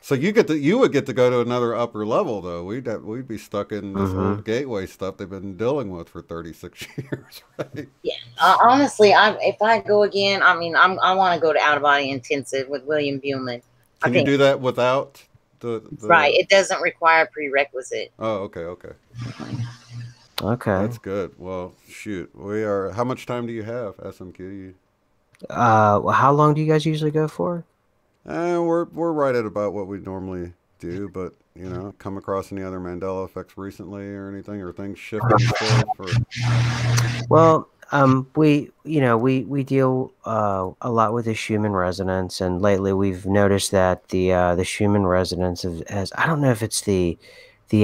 So you would get to go to another upper level though. We'd be stuck in this Hmm. old gateway stuff they've been dealing with for 36 years, right? Yeah. Honestly, if I go again, I mean, I want to go to Out of Body Intensive with William Buhlman. I Can you think do that without right. the? It doesn't require prerequisite. Oh, okay, okay. Okay. That's good. Well, shoot, we are. How much time do you have, SMQ? How long do you guys usually go for? We're right at about what we normally do, but you know, come across any other Mandela effects recently or anything, or things shifting still for. Well, we deal a lot with the Schumann resonance, and lately we've noticed that the Schumann resonance has I don't know if it's the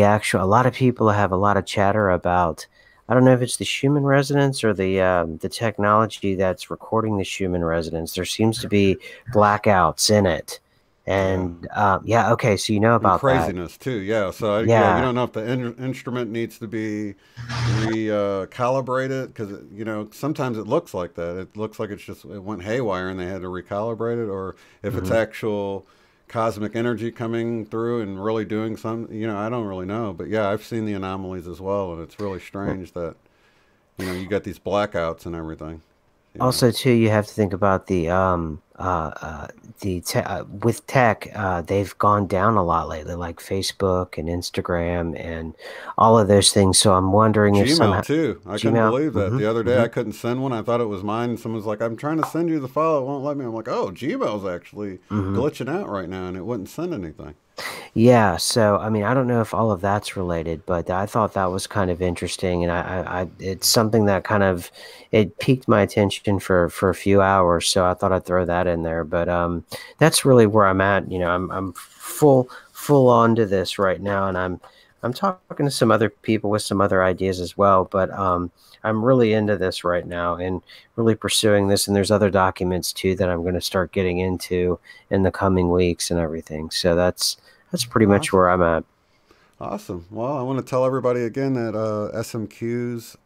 actual. A lot of people have a lot of chatter about. I don't know if it's the Schumann resonance or the technology that's recording the Schumann resonance. There seems to be blackouts in it, Yeah. and yeah, okay, so you know And about that. craziness too, yeah. So yeah, you Yeah. don't know if the instrument needs to be recalibrated because you know sometimes it looks like that. It looks like it went haywire and they had to recalibrate it, or if it's Hmm. actual cosmic energy coming through and really doing some. You know, I don't really know, but yeah, I've seen the anomalies as well, and it's really strange that you know you got these blackouts and everything. You know, Also, too, you have to think about with tech. They've gone down a lot lately, like Facebook and Instagram and all of those things. So I'm wondering if Gmail somehow too. I couldn't Gmail. believe that. Hmm. The other day Hmm. I couldn't send one. I thought it was mine. And someone's like, I'm trying to send you the file. It won't let me. I'm like, oh, Gmail's actually Hmm. glitching out right now and it wouldn't send anything. Yeah, so I mean, I don't know if all of that's related, but I thought that was kind of interesting, and it's something that kind of it piqued my attention for a few hours, so I thought I'd throw that in there. But that's really where I'm at. You know, I'm full on to this right now, and I'm talking to some other people with some other ideas as well. But I'm really into this right now and really pursuing this, and there's other documents too that I'm going to start getting into in the coming weeks and everything. So that's pretty much Awesome. where I'm at. Awesome. Well, I want to tell everybody again that SMQ's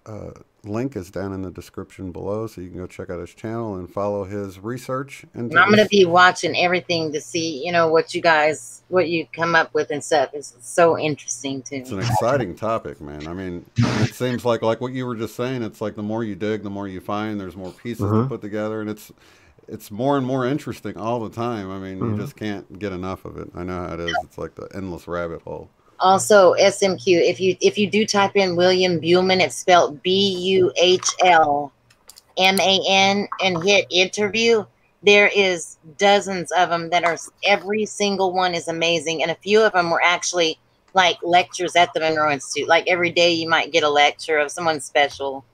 link is down in the description below, so you can go check out his channel and follow his research And into I'm gonna this. be watching everything to see, you know, what you come up with and stuff. It's so interesting to It's an me. exciting topic, man. I mean, it seems like what you were just saying. It's like the more you dig, the more you find. There's more pieces to Hmm. put together, and it's more and more interesting all the time. I mean, you Mhm. just can't get enough of it. I know how it is. It's like the endless rabbit hole. Also, SMQ. If you do type in William Buhlman, it's spelled Buhlman, and hit interview. There is dozens of them that are, every single one is amazing, and a few of them were actually like lectures at the Monroe Institute. Like every day, you might get a lecture of someone special,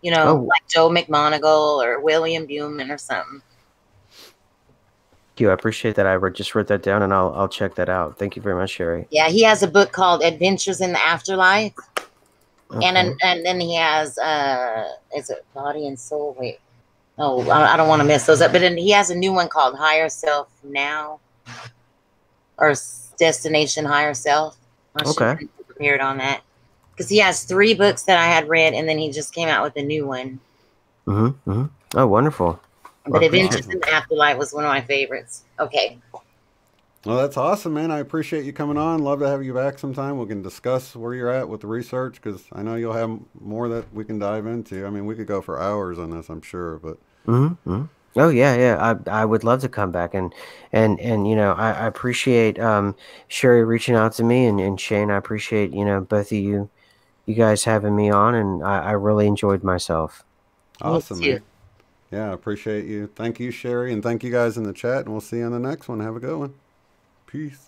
Oh, like Joe McMoneagle or William Buhlman or something. thank you. I appreciate that. Just wrote that down, and I'll check that out. Thank you very much, Sherry. Yeah, he has a book called Adventures in the Afterlife, Okay. and then he has is it Body and Soul? Wait, oh, I don't want to mess those up. But then he has a new one called Higher Self Now, or Destination Higher Self. I should Okay. be prepared on that, because he has 3 books that I had read, and then he just came out with a new one. Mm-hmm. Mm-hmm. Oh, wonderful. But I Adventures appreciate in the Afterlife was one of my favorites. Okay. Well, that's awesome, man. I appreciate you coming on. Love to have you back sometime. We can discuss where you're at with the research, because I know you'll have more that we can dive into. I mean, we could go for hours on this, I'm sure. But Mm-hmm. Mm-hmm. Oh yeah, yeah. I would love to come back, and I appreciate Sherry reaching out to me, and Shane. I appreciate both of you guys having me on, and I really enjoyed myself. Me awesome, too. man. Yeah, I appreciate you. Thank you, Sherry, and thank you guys in the chat. And we'll see you on the next one. Have a good one. Peace.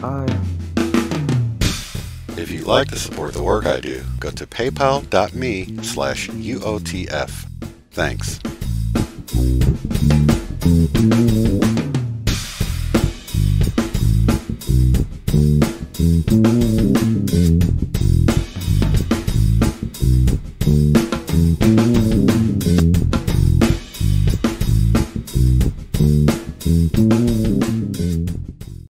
Bye. If you'd like to support the work I do, go to paypal.me/UOTF. Thanks.